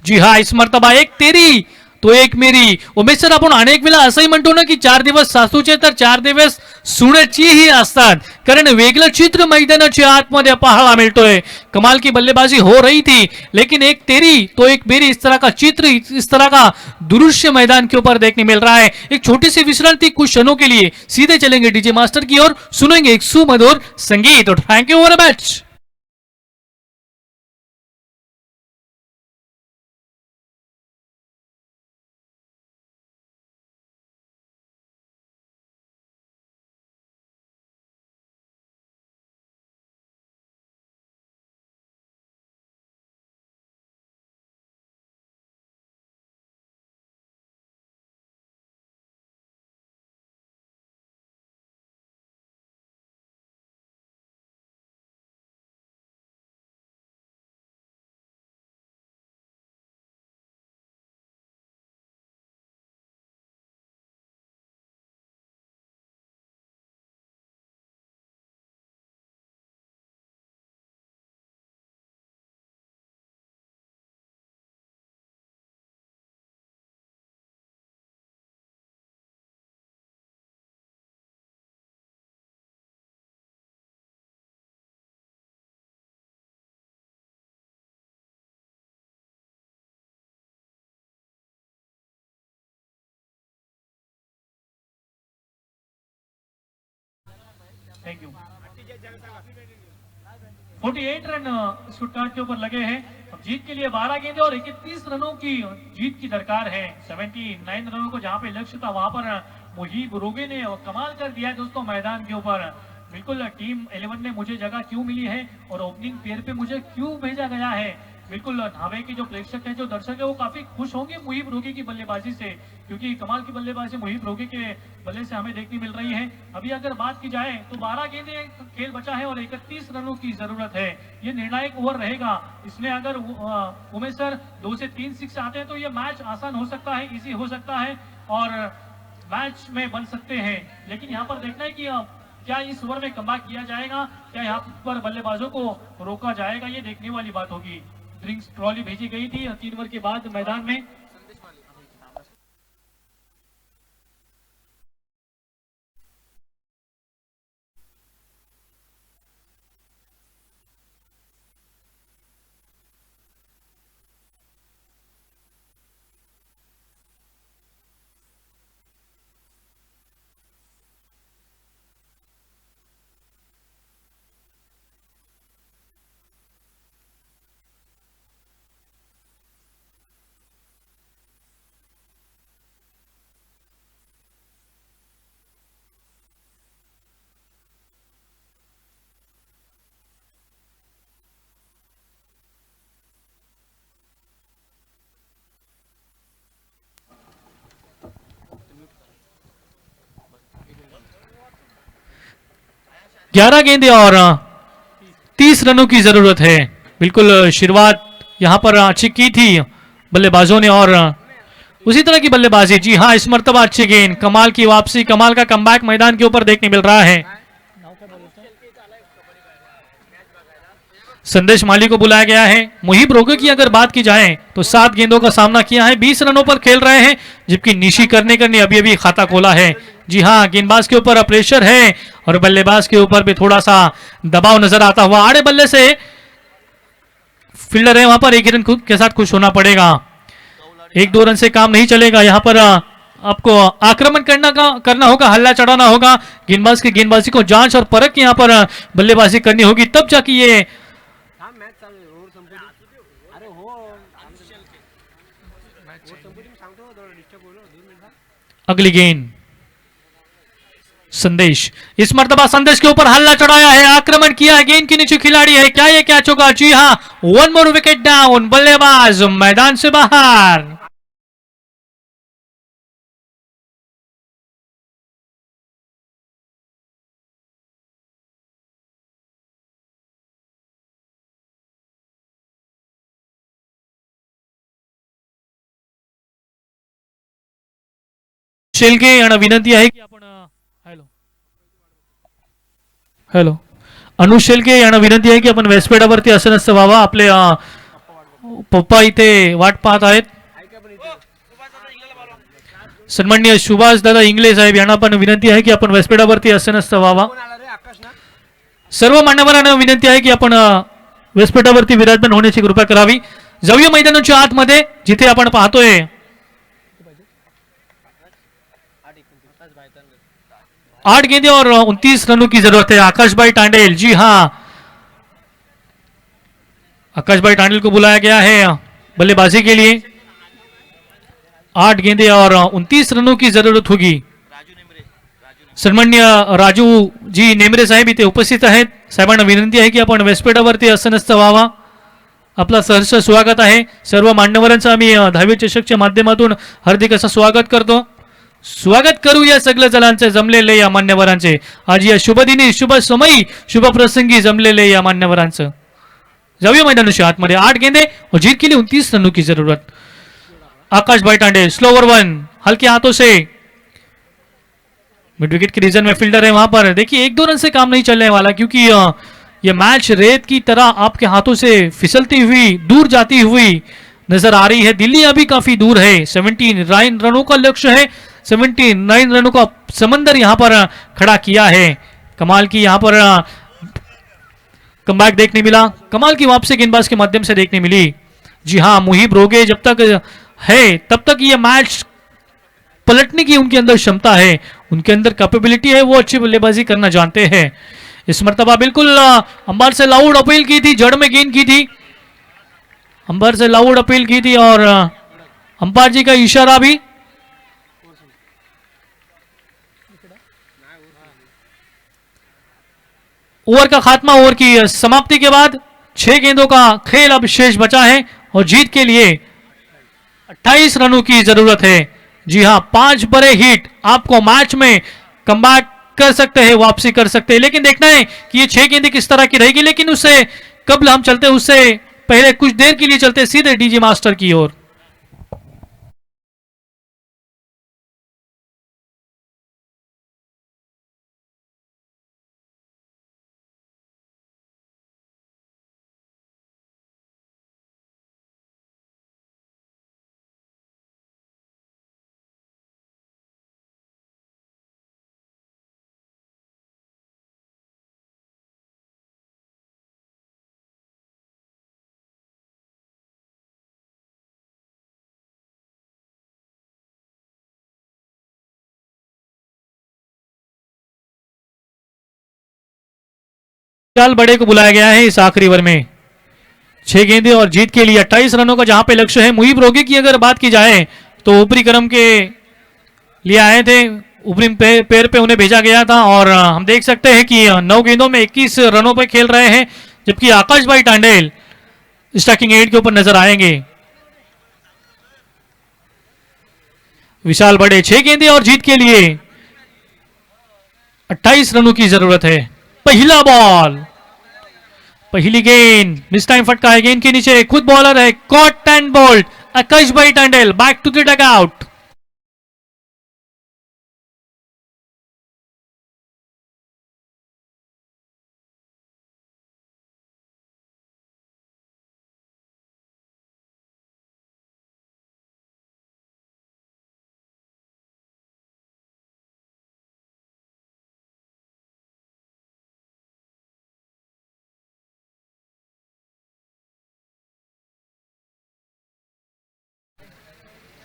जी हा, इस मर्तबा एक तेरी तो एक मेरी. उमेश सर, आपण अनेक वेळा असंही म्हणतो ना की 4 दिवस सासूचे तर 4 दिवस सुनेचीही असतात, कारण वेगळं चित्र मैदानाच्या आतमध्ये पाहायला मिळतोय. कमाल की बल्लेबाजी हो रही थी, लेकिन एक तेरी तो एक मेरी, इस तरह का चित्र, इस तरह का दृश्य मैदान के ऊपर देखने मिल रहा है. एक छोटी सी विश्रांति कुछ क्षणों के लिए, सीधे चलेंगे डीजे मास्टर की ओर, सुनेंगे एक सुमधुर संगीत. Thank you very much. Thank you. 48 run Stuttgart के ऊपर लगे हैं. अब जीत के लिए 12 गेंदें और 31 रनों की जीत की दरकार है. 79 रनों को जहां पे लक्ष्य था वहां पर मुहीब रोगे ने कमाल कर दिया है दोस्तों मैदान के ऊपर. बिल्कुल टीम 11 में मुझे जगह क्यों मिली है और ओपनिंग पेयर पे मुझे क्यों भेजा गया है. बिल्कुल नावे के जो प्रेक्षक हैं, जो दर्शक है, वो काफी खुश होंगे मुहीब रोगे की बल्लेबाजी से, क्योंकि कमाल की बल्लेबाजी मुहीब रोगे के बल्ले से हमें देखने मिल रही है. अभी अगर बात की जाए तो 12 गेंदे खेल बचा है और 31 रनों की जरूरत है. ये निर्णायक ओवर रहेगा. इसमें अगर उमेश सर 2 से 3 सिक्स आते हैं तो ये मैच आसान हो सकता है, इजी हो सकता है और मैच में बन सकते हैं. लेकिन यहाँ पर देखना है कि क्या इस ओवर में कमबैक किया जाएगा, क्या यहाँ पर बल्लेबाजों को रोका जाएगा, ये देखने वाली बात होगी. ड्रिंक्स ट्रॉली भेजी गई थी 3 ओवर के बाद मैदान में. ग्यारह गेंदे और 30 रनों की जरूरत है. बिल्कुल शुरुआत यहां पर अच्छी की थी बल्लेबाजों ने और उसी तरह की बल्लेबाजी. जी हाँ, इस मर्तबा अच्छी गेंद, कमाल की वापसी, कमाल का कमबैक मैदान के ऊपर देखने मिल रहा है. संदेश माली को बुलाया गया है. मुहीब रोगे की अगर बात की जाए तो 7 गेंदों का सामना किया है, 20 रनों पर खेल रहे हैं, जबकि निशी करने ने अभी अभी खाता खोला है. जी हाँ, गेंदबाज के ऊपर प्रेशर है और बल्लेबाज के ऊपर भी थोड़ा सा दबाव नजर आता हुआ. आड़े बल्ले से फील्डर है वहां पर, एक रन के साथ खुश होना पड़ेगा. 1-2 रन से काम नहीं चलेगा. यहाँ पर आपको आक्रमण करना होगा, हल्ला चढ़ाना होगा. गेंदबाज की गेंदबाजी को जांच और परख यहाँ पर बल्लेबाजी करनी होगी, तब जाके ये अगली गेंद. संदेश, इस मर्तबा संदेश के ऊपर हल्ला चढ़ाया है, आक्रमण किया है, गेंद के नीचे खिलाड़ी है, क्या ये कैच होगा? जी हाँ, 1 मोर विकेट डाउन, बल्लेबाज मैदान से बाहर. शेलके यांना विनंती आहे की आपण हॅलो हॅलो, अनुज शेलके यांना विनंती आहे की आपण व्यासपीठावरती आसनस्थ व्हावा. आपले पप्पा इथे वाट पाहत आहेत. सन्माननीय सुभाष दादा इंगले साहेब यांना पण विनंती आहे की आपण व्यासपीठावरती आसनस्थ व्हावा. सर्व मान्यवरांना विनंती आहे की आपण व्यासपीठावरती विराजमान होण्याची कृपा करावी. जाऊया मैदानाच्या आतमध्ये, जिथे आपण पाहतोय 8 गेंदे और 29 रनों की जरूरत है. आकाश भाई टांडेल, जी हाँ, आकाश भाई टांडेल को बुलाया गया है बल्लेबाजी के लिए. 8 गेंदे और 29 रनों की जरूरत होगी. सन्मान्य राजू जी नेमरे साहेब इथे उपस्थित आहेत. साहेबांना विनंती आहे की आपण व्यासपीठावरती आसनस्थ व्हावा. आपला सहर्ष स्वागत आहे. सर्व मान्यवरांचं आम्ही दहावी चषकच्या माध्यमातून हार्दिक असं स्वागत करतो. स्वागत करू या सगळं जणांचे, जमलेले या मान्यवरांचे. आज या शुभदिनी, शुभ समयी, शुभ प्रसंगी जमलेले या मान्यवरांचं. जाऊया मैदानाच्या आतमध्ये. 8 गेंदे और जीत के लिए 29 रनों की जरूरत. आकाश भाई टांडे स्लो ओवर 1, हल्के हाथों से. मिड विकेट के रीजन में फील्डर है वहां पर. देखिए 1-2 रन से काम नहीं चलने वाला, क्योंकि ये मैच रेत की तरह आपके हाथों से फिसलती हुई, दूर जाती हुई नजर आ रही है. दिल्ली अभी काफी दूर है. 79 रनों का लक्ष्य है. 79 रनों का समंदर यहां पर खड़ा किया है. कमाल की यहां पर कमबैक देखने मिला. कमाल की वापसी गेंदबाज के माध्यम से देखने मिली. जी हाँ, मुहिब रोगे जब तक है तब तक ये मैच पलटने की उनके अंदर क्षमता है, उनके अंदर कैपेबिलिटी है. वो अच्छी बल्लेबाजी करना जानते हैं. इस मर्तबा बिल्कुल अंपायर से लाउड अपील की थी, जड़ में गेंद की थी. अंपायर से लाउड अपील की थी और अंपायर जी का इशारा भी. ओवर का खात्मा, ओवर की समाप्ति के बाद 6 गेंदों का खेल अब शेष बचा है और जीत के लिए 28 रनों की जरूरत है. जी हां, 5 बड़े हिट आपको मैच में कमबैक कर सकते हैं, वापसी कर सकते हैं. लेकिन देखना है कि ये 6 गेंदें किस तरह की रहेगी. लेकिन उससे कब हम चलते, उससे पहले कुछ देर के लिए चलते सीधे डीजे मास्टर की ओर. विशाल बड़े को बुलाया गया है इस आखिरी ओवर में. 6 गेंदे और जीत के लिए 28 रनों का जहां पे लक्ष्य है. मुहिब रोगी की अगर बात की जाए तो ऊपरी क्रम के लिए आए थे, ऊपरी पैर पे उन्हें भेजा गया था और हम देख सकते हैं कि 9 गेंदों में 21 रनों पर खेल रहे हैं. जबकि आकाश भाई टांडेल स्ट्राइकिंग एट के ऊपर नजर आएंगे. विशाल बड़े 6 गेंदे और जीत के लिए 28 रनों की जरूरत है. पहला बॉल, पहली गेंद, मिस टाइम फटका है गेंद के नीचे. खुद बॉलर है, कॉट एंड बोल्ड. आकाश भाई Tandel back to the dugout.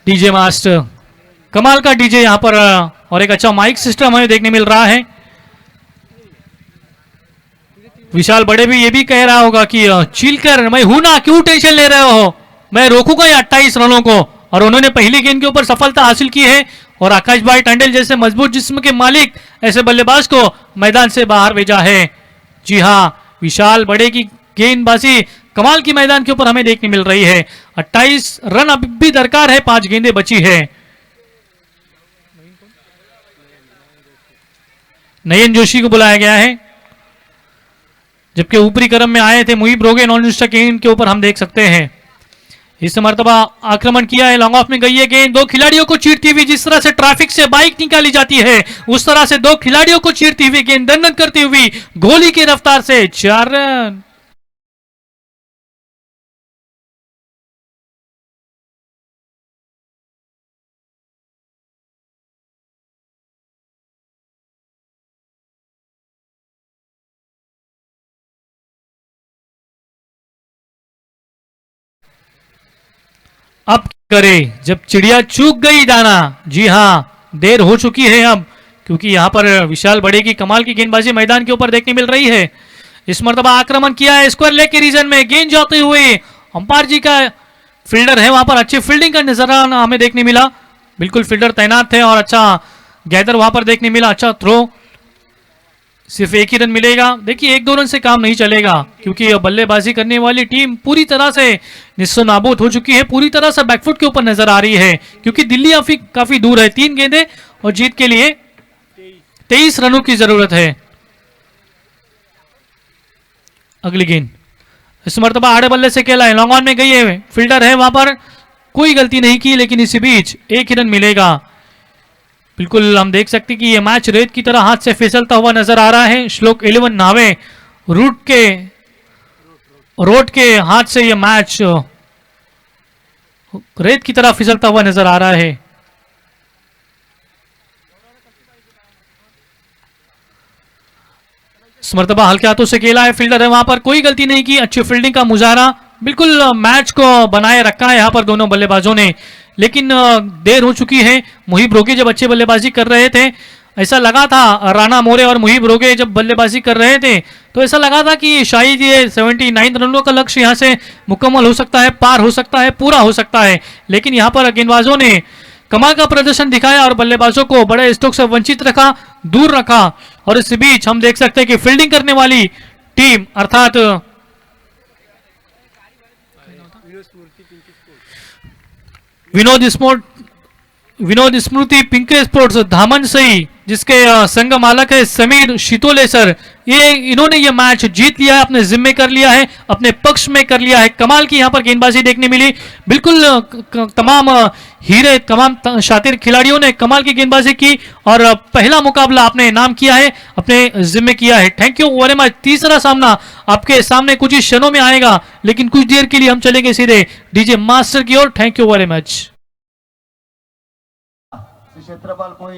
DJ master, कमाल का डीजे यहां पर और एक अच्छा माइक सिस्टम हमें देखने मिल रहा है. विशाल बड़े भी ये भी कह रहा होगा कि चिल कर, मैं हूं ना, क्यों टेंशन ले रहे हो, मैं रोकूंगा ये 28 रनों को. और उन्होंने पहली गेंद के ऊपर सफलता हासिल की है और आकाश भाई टांडेल जैसे मजबूत जिस्म के मालिक ऐसे बल्लेबाज को मैदान से बाहर भेजा है. जी हाँ, विशाल बड़े की गेंदबाजी कमाल की मैदान के ऊपर हमें देखने मिल रही है. 28 रन अब भी दरकार है, 5 गेंदें बची है. नयन जोशी को बुलाया गया है. जबकि ऊपरी क्रम में आए थे मुहिब रोगे नॉन स्ट्राइक गेंद के ऊपर हम देख सकते हैं इस मर्तबा आक्रमण किया है, लॉन्ग ऑफ में गई है गेंद, दो खिलाड़ियों को चीरती हुई, जिस तरह से ट्रैफिक से बाइक निकाली जाती है उस तरह से दो खिलाड़ियों को चीरती हुई गेंद दंडन करती हुई गोली की रफ्तार से 4 रन। अब करे जब चिड़िया चूक गई दाना, जी हाँ देर हो चुकी है अब, क्योंकि यहां पर विशाल बड़े की कमाल की गेंदबाजी मैदान के ऊपर देखने मिल रही है। इस मर्तबा आक्रमण किया है स्क्वायर लेग के रीजन में, गेंद जाते हुए अंपायर जी का फील्डर है वहां पर अच्छी फील्डिंग का नजारा हमें देखने मिला, बिल्कुल फील्डर तैनात थे और अच्छा गैदर वहां पर देखने मिला, अच्छा थ्रो, सिर्फ एक ही रन मिलेगा। देखिए 1-2 रन से काम नहीं चलेगा, क्योंकि बल्लेबाजी करने वाली टीम पूरी तरह से निस्सो नाबूद हो चुकी है, पूरी तरह से बैकफुट के ऊपर नजर आ रही है, क्योंकि दिल्ली काफी दूर है, 3 गेंदें और जीत के लिए 23 रनों की जरूरत है। अगली गेंद इस मर्तबा आड़े बल्ले से खेला है, लॉन्ग ऑन में गई है, फील्डर है वहां पर, कोई गलती नहीं की, लेकिन इसी बीच 1 ही रन मिलेगा। बिल्कुल हम देख सकते कि ये मैच रेत की तरह हाथ से फिसलता हुआ नजर आ रहा है। श्लोक 11 नावे रोड के हाथ से ये मैच रेत की तरह फिसलता हुआ नजर आ रहा है। मर्तबा हल्के हाथों से खेला है, फील्डर है वहां पर, कोई गलती नहीं की, अच्छी फील्डिंग का मुजाहरा, बिल्कुल मैच को बनाए रखा है यहां पर दोनों बल्लेबाजों ने, लेकिन देर हो चुकी है। मुहिब रोगे जब अच्छी बल्लेबाजी कर रहे थे, ऐसा लगा था, राणा मोरे और मुहिब रोगे जब बल्लेबाजी कर रहे थे तो ऐसा लगा था कि शायद ये 79 रनों का लक्ष्य यहां से मुकम्मल हो सकता है, पार हो सकता है, पूरा हो सकता है, लेकिन यहां पर गेंदबाजों ने कमाल का प्रदर्शन दिखाया और बल्लेबाजों को बड़े स्ट्रोक से वंचित रखा, दूर रखा। और इस बीच हम देख सकते हैं कि फील्डिंग करने वाली टीम अर्थात विनोद स्मृति पिंके स्पोर्ट्स धामन सही, जिसके संघ मालक है समीर शितोले सर, इन्होंने ये मैच जीत लिया है, अपने जिम्मे कर लिया है, अपने पक्ष में कर लिया है। कमाल की यहाँ पर गेंदबाजी देखने मिली, बिल्कुल तमाम हीरे, तमाम शातिर खिलाड़ियों ने कमाल की गेंदबाजी की और पहला मुकाबला आपने नाम किया है, अपने जिम्मे किया है। Thank you very much. तीसरा सामना आपके सामने कुछ ही क्षणों में आएगा, लेकिन कुछ देर के लिए हम चलेंगे सीधे डीजे मास्टर की ओर। Thank you very much. क्षेत्रफल कोई